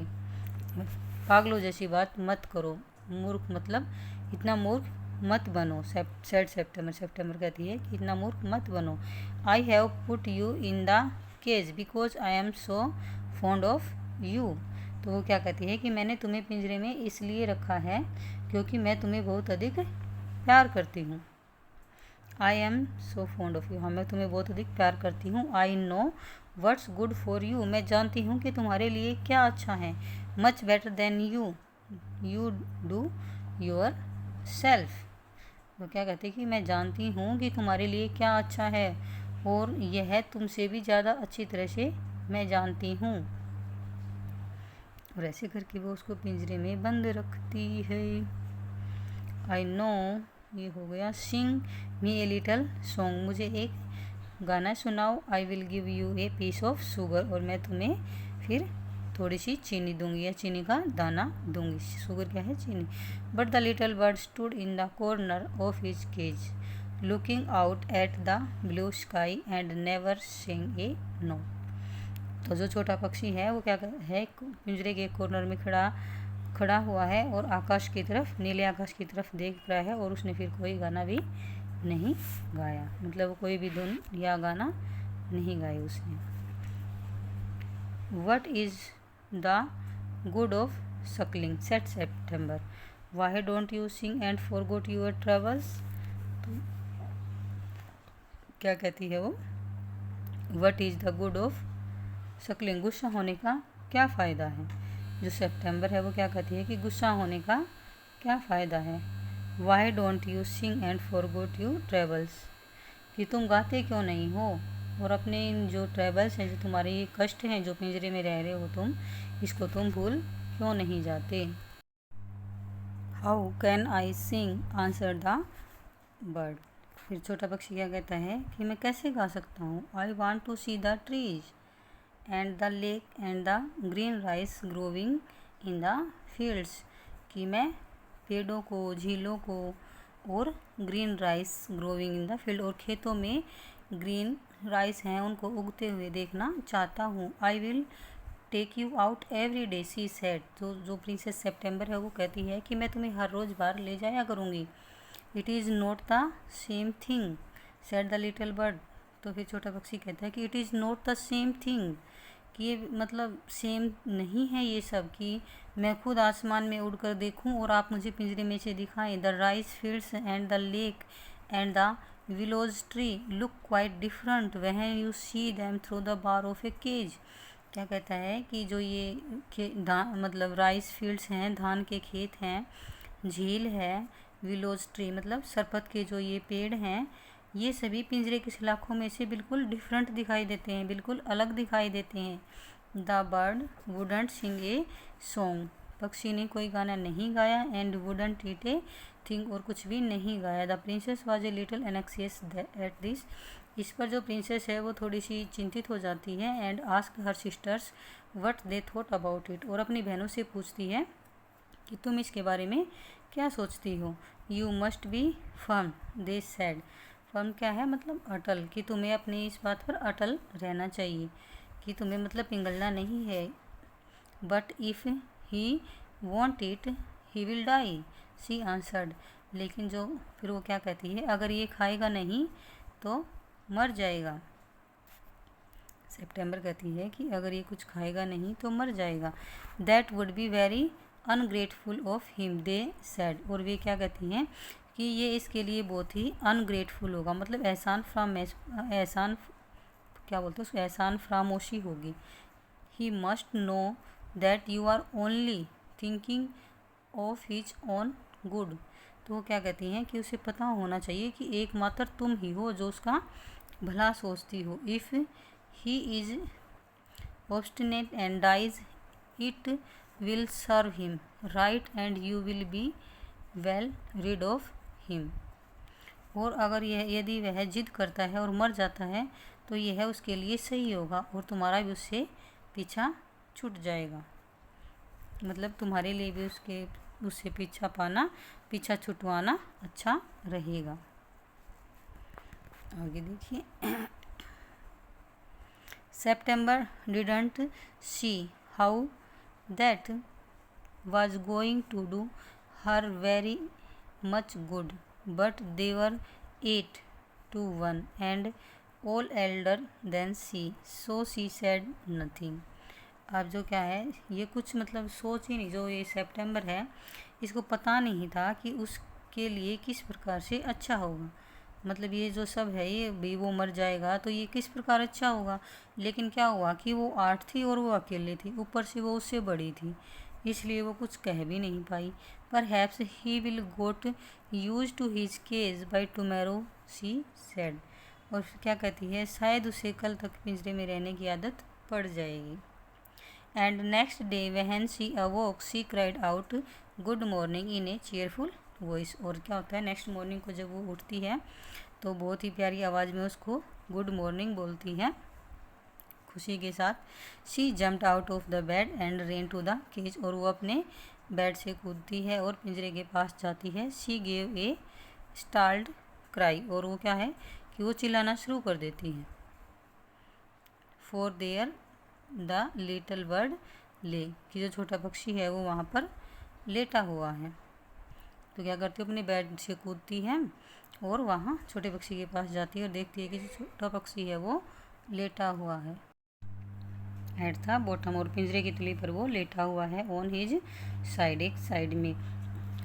[SPEAKER 1] पागलों जैसी बात मत करो। मूर्ख मतलब इतना मूर्ख मत बनो। सेड सेप्टेम्बर, सेप्टेम्बर कहती है कि इतना मूर्ख मत बनो। I have put you in the cage because I am so fond of you. तो वो क्या कहती है कि मैंने तुम्हें पिंजरे में इसलिए रखा है क्योंकि मैं तुम्हें बहुत अधिक प्यार करती हूँ। आई am so fond of you, हाँ मैं तुम्हें बहुत अधिक प्यार करती हूँ। I know what's good for you, मैं जानती हूँ कि तुम्हारे लिए क्या अच्छा है। Much better then you you do your self. वो क्या कहते हैं कि मैं जानती हूँ कि तुम्हारे लिए क्या अच्छा है और यह तुमसे भी ज़्यादा अच्छी तरह से मैं जानती हूँ। और ऐसे करके वो उसको पिंजरे में बंद रखती है। आई नो, ये हो गया। सिंग मी ए लिटल सॉन्ग, मुझे एक गाना सुनाओ। I will give you a piece of sugar, और मैं तुम्हें फिर थोड़ी सी चीनी दूंगी या चीनी का दाना दूंगी। शुगर क्या है? चीनी। But the little bird stood in the corner of his cage looking out at the blue sky and never saying a no. तो जो छोटा पक्षी है वो क्या है, पिंजरे के कॉर्नर में खड़ा हुआ है और आकाश की तरफ, नीले आकाश की तरफ देख रहा है, और उसने फिर कोई गाना भी नहीं गाया। मतलब कोई भी धुन या गाना नहीं गाई उसने। What is the good of sulking, said September, why don't you sing and forgot your travels. तो क्या कहती है वो, what is the good of sulking, गुस्सा होने का क्या फ़ायदा है। जो सितंबर है वो क्या कहती है कि गुस्सा होने का क्या फ़ायदा है। Y don't you sing and forgot you travels, कि तुम गाते क्यों नहीं हो और अपने इन जो ट्रेवल्स हैं, जो तुम्हारे ये कष्ट हैं, जो पिंजरे में रह रहे हो तुम, इसको तुम भूल क्यों नहीं जाते। How can I sing answer the bird, फिर छोटा पक्षी क्या कहता है कि मैं कैसे गा सकता हूँ। I want to see the trees and the lake and the green rice growing in the fields, कि मैं पेड़ों को, झीलों को और green rice growing in the field, और खेतों में ग्रीन राइस हैं उनको उगते हुए देखना चाहता हूँ। I will take you out every day, she said, जो प्रिंसेस सेप्टेम्बर है वो कहती है कि मैं तुम्हें हर रोज़ बाहर ले जाया करूँगी। It is not the same thing said the little bird, तो फिर छोटा पक्षी कहता है कि it is not the same thing, कि ये मतलब सेम नहीं है ये सब, कि मैं खुद आसमान में उड़कर देखूं और आप मुझे पिंजरे में से दिखाएं। The rice fields and the lake and the willows tree look quite different when you see them through the bar of a cage. क्या कहता है कि जो ये मतलब राइस फील्ड्स हैं, धान के खेत हैं, झील है, विलोज ट्री मतलब सरपत के जो ये पेड़ हैं, ये सभी पिंजरे की सलाखों में से बिल्कुल डिफरेंट दिखाई देते हैं, बिल्कुल अलग दिखाई देते हैं। The bird wouldn't sing a song, पक्षी ने कोई गाना नहीं गाया। And wouldn't eat a thing, और कुछ भी नहीं गाया। The princess was a little anxious at this, इस पर जो प्रिंसेस है वो थोड़ी सी चिंतित हो जाती है। And ask her sisters what they thought about it, और अपनी बहनों से पूछती है कि तुम इसके बारे में क्या सोचती हो। You must be firm they said, firm क्या है मतलब अटल, कि तुम्हें अपनी इस बात पर अटल रहना चाहिए, कि तुम्हें मतलब पिघलना नहीं है। But if he won't eat he will die, she answered, लेकिन जो फिर वो क्या कहती है, अगर ये खाएगा नहीं तो मर जाएगा। सितंबर कहती है कि अगर ये कुछ खाएगा नहीं तो मर जाएगा। That would be very ungrateful of him they said, और वे क्या कहती हैं कि ये इसके लिए बहुत ही अनग्रेटफुल होगा, मतलब एहसान क्या बोलते हैं उसको, एहसान फरामोशी होगी। He must know that you are only thinking of his own good, तो वो क्या कहती हैं कि उसे पता होना चाहिए कि एकमात्र तुम ही हो जो उसका भला सोचती हो। If he is obstinate and dies it will serve him right and you will be well rid of him, और अगर यदि वह जिद करता है और मर जाता है तो यह उसके लिए सही होगा और तुम्हारा भी उससे पीछा छूट जाएगा, मतलब तुम्हारे लिए भी उससे पीछा छुटवाना अच्छा रहेगा। आगे देखिए। September didn't see how that was going to do her very much good, but they were 8 to 1 and all elder than she, so she said nothing. अब जो क्या है, ये कुछ मतलब सोच ही नहीं, जो ये सितंबर है इसको पता नहीं था कि उसके लिए किस प्रकार से अच्छा होगा। मतलब ये जो सब है, ये भी वो मर जाएगा तो ये किस प्रकार अच्छा होगा। लेकिन क्या हुआ कि वो 8 थी और वो अकेले थी, ऊपर से वो उससे बड़ी थी, इसलिए वो कुछ कह भी नहीं पाई। Perhaps he will got used to his cage by tomorrow, she said. और फिर क्या कहती है, शायद उसे कल तक पिंजरे में रहने की आदत पड़ जाएगी। And next day when she awoke she cried out good morning in a cheerful voice. और क्या होता है, नेक्स्ट मॉर्निंग को जब वो उठती है तो बहुत ही प्यारी आवाज़ में उसको गुड मॉर्निंग बोलती है खुशी के साथ। She jumped out of the bed and ran to the cage. और वो अपने बेड से कूदती है और पिंजरे के पास जाती है। She gave a startled cry. और वो क्या है कि वो चिल्लाना शुरू कर देती है। For their the little bird ले, कि जो छोटा पक्षी है वो वहाँ पर लेटा हुआ है। तो क्या करती है, अपने बेड से कूदती है और वहाँ छोटे पक्षी के पास जाती है और देखती है कि जो छोटा पक्षी है वो लेटा हुआ है एट द बॉटम। और पिंजरे की तली पर वो लेटा हुआ है ऑन हिज साइड, एक साइड में,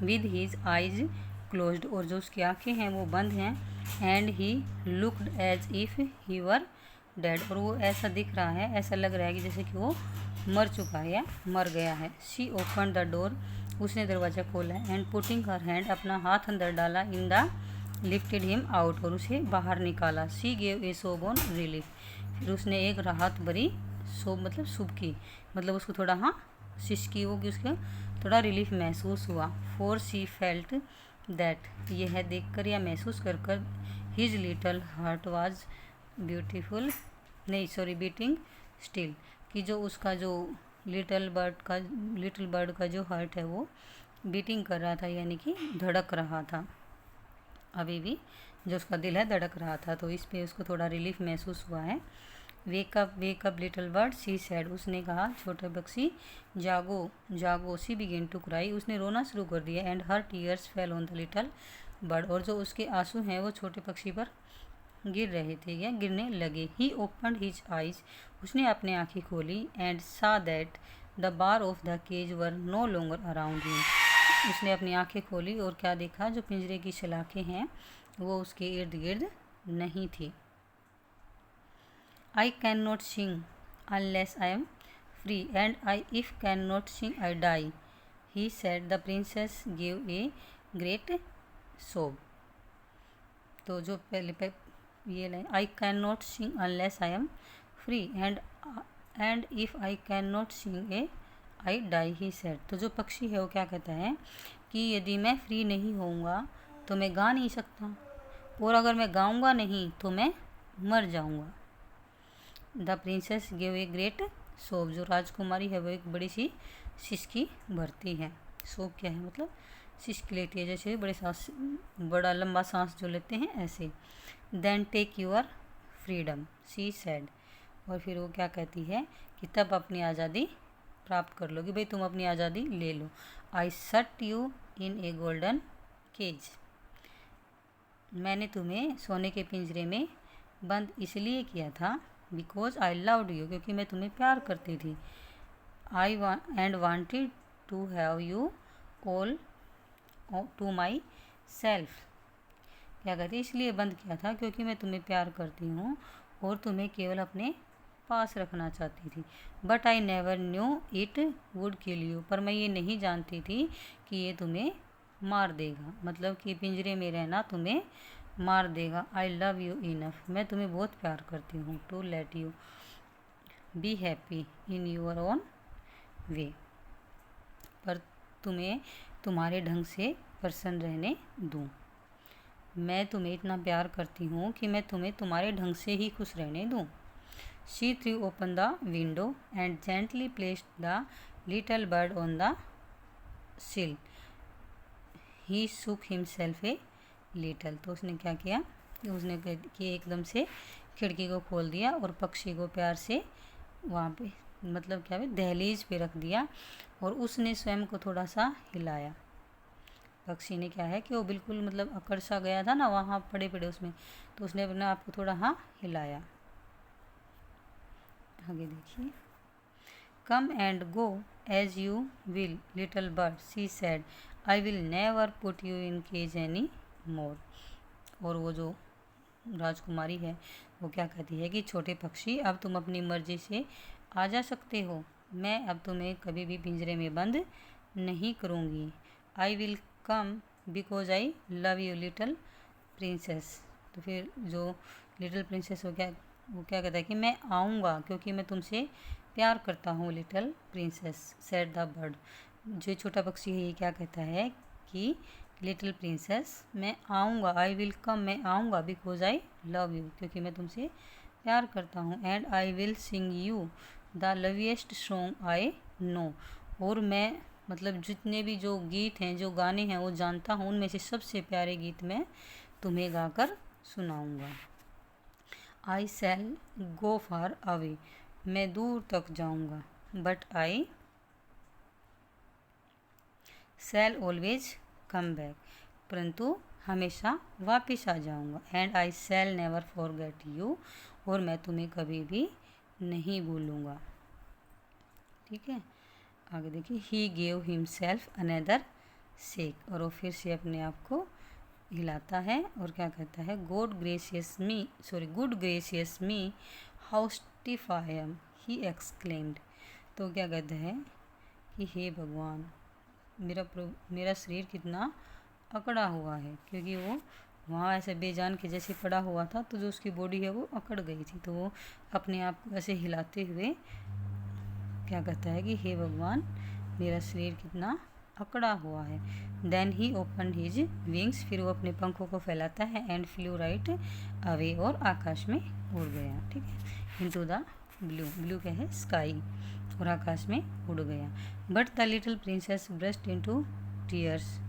[SPEAKER 1] विद हिज आइज क्लोज्ड। और जो उसकी आंखें हैं वो बंद हैं। And he looked as if he were dead. और वो ऐसा दिख रहा है, ऐसा लग रहा है कि जैसे कि वो मर चुका है या मर गया है। शी ओपन द डोर, उसने दरवाज़ा खोला एंड पुटिंग हर हैंड, अपना हाथ अंदर डाला, in the lifted him out, और उसे बाहर निकाला। शी गेव ए सोब ऑन रिलीफ, फिर उसने एक राहत भरी सोब मतलब शुभ की, मतलब उसको थोड़ा सिसकी वो कि उसका थोड़ा रिलीफ महसूस हुआ। फॉर शी फेल्ट दैट, यह देखकर या महसूस कर कर, his little heart was beautiful beating still, कि जो उसका जो लिटिल बर्ड का जो हार्ट है वो बीटिंग कर रहा था, यानी कि धड़क रहा था, अभी भी जो उसका दिल है धड़क रहा था। तो इस पे उसको थोड़ा रिलीफ महसूस हुआ है। Wake up little bird, she said, उसने कहा छोटे पक्षी जागो जागो। शी बिगिन टू क्राई, उसने रोना शुरू कर दिया। And her tears fell on the little bird, और जो उसके आंसू हैं वो छोटे पक्षी पर गिर रहे थे या गिरने लगे। ही ओपनड हिज आइज, उसने अपनी आंखें खोली। And saw that the bar of the cage were no longer around him, उसने अपनी आंखें खोली और क्या देखा, जो पिंजरे की सलाखें हैं वो उसके इर्द गिर्द नहीं थी। I can not sing unless I am free and I if can not sing I die, he said. The princess give a great sob. तो जो पहले ये line, I can not sing unless I am free and if I can not sing uh I die, he said. तो जो पक्षी है वो क्या कहता है कि यदि मैं फ्री नहीं होऊंगा तो मैं गा नहीं सकता, और अगर मैं गाऊंगा नहीं तो मैं मर जाऊंगा। The princess give a great सोब, जो राजकुमारी है वो एक बड़ी सी सिसकी भरती है। सोब क्या है, मतलब सिसकी लेती है, जैसे बड़ा लंबा सांस जो लेते हैं ऐसे। Then take your freedom, she said. और फिर वो क्या कहती है कि तब अपनी आज़ादी प्राप्त कर लो, कि भाई तुम अपनी आज़ादी ले लो। I shut you in a golden cage, मैंने तुम्हें सोने के पिंजरे में बंद इसलिए किया था, बिकॉज आई लव्ड यू, क्योंकि मैं तुम्हें प्यार करती थी। I and wanted to have you all to myself, क्या कहती, इसलिए बंद किया था क्योंकि मैं तुम्हें प्यार करती हूँ और तुम्हें केवल अपने पास रखना चाहती थी। But I never knew it would kill you, पर मैं ये नहीं जानती थी कि ये तुम्हें मार देगा, मतलब कि पिंजरे में रहना तुम्हें मार देगा। आई लव यू इनफ, मैं तुम्हें बहुत प्यार करती हूँ, to let you be happy in your own way, पर तुम्हें तुम्हारे ढंग से प्रसन्न रहने दूँ। मैं तुम्हें इतना प्यार करती हूँ कि मैं तुम्हें तुम्हारे ढंग से ही खुश रहने दूँ। She threw open the window and gently placed the little bird on the सिल, ही शुक हिमसेल्फ ए लिटल। तो उसने क्या किया कि उसने एकदम से खिड़की को खोल दिया और पक्षी को प्यार से वहाँ पे मतलब क्या है, दहलीज पे रख दिया और उसने स्वयं को थोड़ा सा हिलाया। पक्षी ने क्या है कि वो बिल्कुल मतलब अकड़ सा गया था ना वहाँ पड़े पड़े उसमें, तो उसने अपने आप को थोड़ा हिलाया। आगे देखिए, come and go as you will little bird, she said, I will never put you in cage any more. और वो जो राजकुमारी है वो क्या कहती है कि छोटे पक्षी, अब तुम अपनी मर्जी से आ जा सकते हो, मैं अब तुम्हें कभी भी पिंजरे में बंद नहीं करूँगी। I will come because I love you little princess. तो फिर जो लिटिल प्रिंसेस वो क्या कहता है कि मैं आऊँगा क्योंकि मैं तुमसे प्यार करता हूँ little princess, said the bird. जो छोटा पक्षी है ये क्या कहता है कि लिटिल प्रिंसेस मैं आऊँगा, आई विल कम मैं आऊँगा, बिकॉज आई लव यू क्योंकि मैं तुमसे प्यार करता हूँ, and I will sing you the loveliest song I know. और मैं मतलब जितने भी जो गीत हैं, जो गाने हैं वो जानता हूँ, उनमें से सबसे प्यारे गीत मैं तुम्हें गाकर सुनाऊँगा। आई शैल गो फार अवे, मैं दूर तक जाऊँगा, but I shell always come back, परंतु हमेशा वापस आ जाऊँगा, and I shell never forget you, और मैं तुम्हें कभी भी नहीं भूलूँगा। ठीक है, आगे देखिए, he gave himself another shake, और वो फिर से अपने आप को हिलाता है और क्या कहता है, good gracious me how stiff I am, he exclaimed. तो क्या कहता है कि हे भगवान, मेरा शरीर कितना अकड़ा हुआ है, क्योंकि वो वहाँ ऐसे बेजान के जैसे पड़ा हुआ था, तो जो उसकी बॉडी है वो अकड़ गई थी, तो वो अपने आप को ऐसे हिलाते हुए क्या कहता है कि हे भगवान, मेरा शरीर कितना अकड़ा हुआ है। Then he open his wings, फिर वो अपने पंखों को फैलाता है, एंड फ्लू राइट अवे, और आकाश में उड़ गया। ठीक है, इनटू द ब्लू, ब्लू क्या है, स्काई, और आकाश में उड़ गया। But the little princess burst into tears,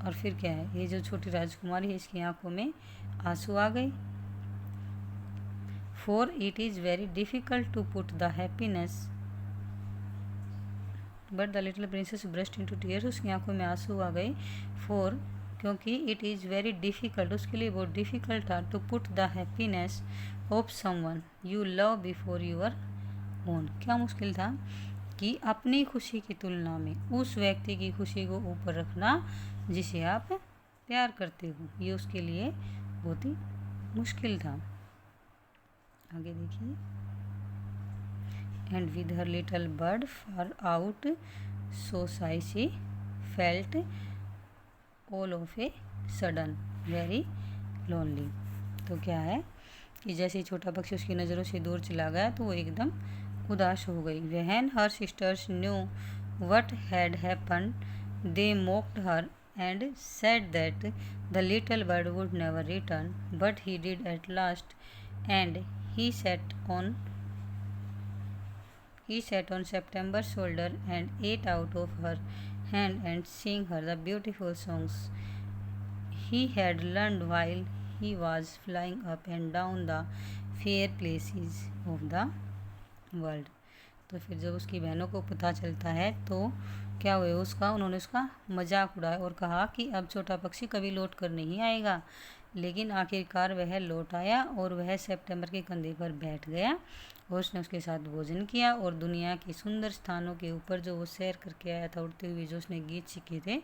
[SPEAKER 1] और फिर क्या है, ये जो छोटी राजकुमारी है इसकी आंखों में आंसू आ गए। For it is very difficult to put the happiness, but the little princess burst into tears, उसकी आंखों में आंसू आ गए। फॉर क्योंकि इट इज़ वेरी डिफ़िकल्ट, उसके लिए बहुत डिफ़िकल्ट था, to put the happiness of someone you love before your own. क्या मुश्किल था कि अपनी खुशी की तुलना में उस व्यक्ति की खुशी को ऊपर रखना जिसे आप प्यार करते हो, ये उसके लिए बहुत ही मुश्किल था। आगे देखिए, and with her little bird far out, so she felt all of a sudden very lonely। तो क्या है कि जैसे ही छोटा पक्षी उसकी नज़रों से दूर चला गया तो वो एकदम उदास हो गई। When her sisters knew what had happened, they mocked her and said that the little bird would never return, but he did at last, and he sat on September's shoulder and ate out of her hand and sang her the beautiful songs he had learned while he was flying up and down the fair places of the world। तो फिर जब उसकी बहनों को पता चलता है तो क्या हुआ, उन्होंने उसका मजाक उड़ाया और कहा कि अब छोटा पक्षी कभी लौट कर नहीं आएगा। लेकिन आखिरकार वह लौट आया और वह सितंबर के कंधे पर बैठ गया और उसने उसके साथ भोजन किया और दुनिया के सुंदर स्थानों के ऊपर जो वो सैर करके आया था उड़ते हुए, जो उसने गीत सीखे थे,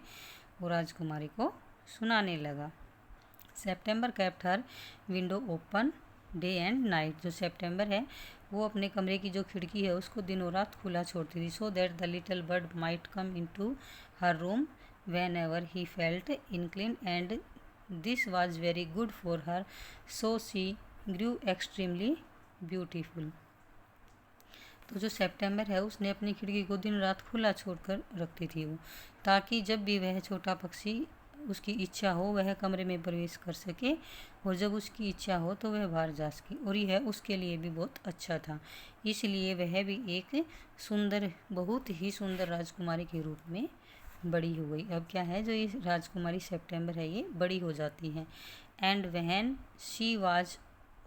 [SPEAKER 1] वो राजकुमारी को सुनाने लगा। September kept her window open day and night. जो सितंबर है वो अपने कमरे की जो खिड़की है उसको दिनों रात खुला छोड़ती थी, so that the little bird might come into her room whenever he felt inclined, and this was very good for her, so she grew extremely beautiful. तो जो सितंबर है उसने अपनी खिड़की को दिन रात खुला छोड़कर रखती थी वो, ताकि जब भी वह छोटा पक्षी उसकी इच्छा हो वह कमरे में प्रवेश कर सके, और जब उसकी इच्छा हो तो वह बाहर जा सके, और यह उसके लिए भी बहुत अच्छा था। इसलिए वह भी एक सुंदर, बहुत ही सुंदर राजकुमारी के रूप में बड़ी हो गई। अब क्या है, जो ये राजकुमारी सितंबर है ये बड़ी हो जाती है। And when she was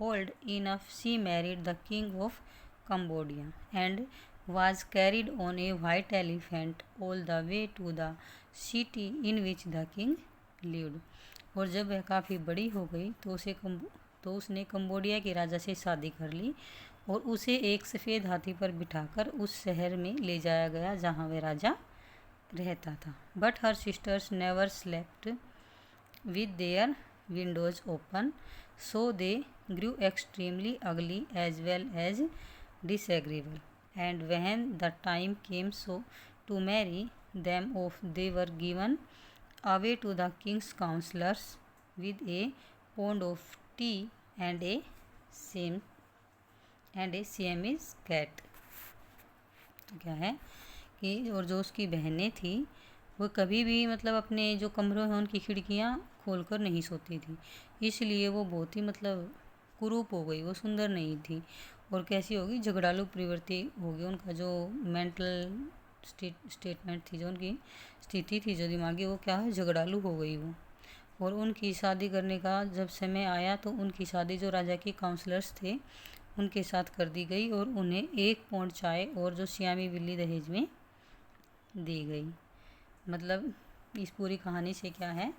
[SPEAKER 1] old enough she married the king of Cambodia, and was carried on a white elephant all the way to the city in which the king lived। और जब वह काफ़ी बड़ी हो गई तो उसने कंबोडिया के राजा से शादी कर ली और उसे एक सफ़ेद हाथी पर बिठाकर उस शहर में ले जाया गया जहाँ वह राजा रहता था। But her sisters never slept with their windows open, so they grew extremely ugly as well as disagreeable, and when the time came to marry them off, they were given away to the king's counselors with a pound of tea and a Siamese cat। तो क्या है कि और जो उसकी बहनें थी वो कभी भी मतलब अपने जो कमरों हैं उनकी खिड़कियाँ खोलकर नहीं सोती थी, इसलिए वो बहुत ही मतलब कुरूप हो गई, वो सुंदर नहीं थी और कैसी होगी, झगड़ालू प्रवृत्ति होगी। उनका जो मेंटल स्टेटमेंट थी, जो उनकी स्थिति थी जो दिमागी, वो क्या है, झगड़ालू हो गई वो। और उनकी शादी करने का जब समय आया तो उनकी शादी जो राजा के काउंसलर्स थे उनके साथ कर दी गई और उन्हें 1 पौंड चाय और जो सियामी बिल्ली दहेज में दी गई। मतलब इस पूरी कहानी से क्या है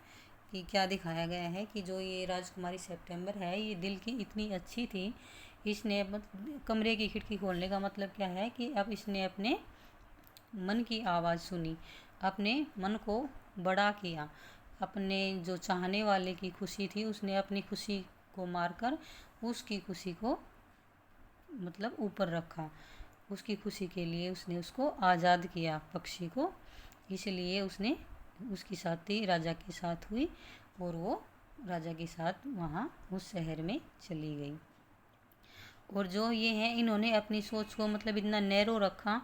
[SPEAKER 1] कि क्या दिखाया गया है कि जो ये राजकुमारी सेप्टेम्बर है ये दिल की इतनी अच्छी थी, इसने कमरे की खिड़की खोलने का मतलब क्या है कि अब इसने अपने मन की आवाज़ सुनी, अपने मन को बड़ा किया, अपने जो चाहने वाले की खुशी थी उसने अपनी खुशी को मारकर उसकी खुशी को मतलब ऊपर रखा, उसकी खुशी के लिए उसने उसको आज़ाद किया पक्षी को, इसलिए उसने उसकी शादी राजा के साथ हुई और वो राजा के साथ वहाँ उस शहर में चली गई। और जो ये हैं इन्होंने अपनी सोच को मतलब इतना नैरो रखा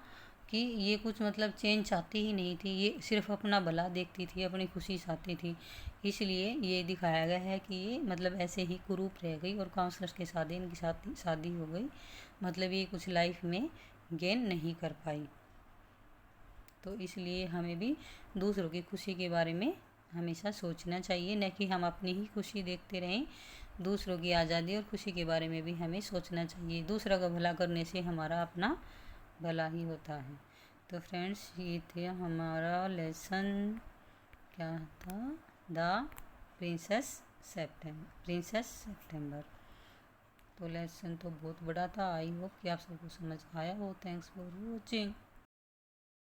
[SPEAKER 1] कि ये कुछ मतलब चेंज चाहती ही नहीं थी, ये सिर्फ अपना भला देखती थी, अपनी खुशी चाहती थी, इसलिए ये दिखाया गया है कि ये मतलब ऐसे ही कुरूप रह गई और काउंसलर्स के साथ इनकी शादी हो गई, मतलब ये कुछ लाइफ में गेन नहीं कर पाई। तो इसलिए हमें भी दूसरों की खुशी के बारे में हमेशा सोचना चाहिए, न कि हम अपनी ही खुशी देखते रहें। दूसरों की आज़ादी और खुशी के बारे में भी हमें सोचना चाहिए, दूसरा का भला करने से हमारा अपना भला ही होता है। तो फ्रेंड्स ये थे हमारा लेसन, क्या था, द प्रिंसेस सेप्टेम्बर। तो लेसन तो बहुत बड़ा था, आई होप कि आप सबको समझ आया हो। Thanks for watching.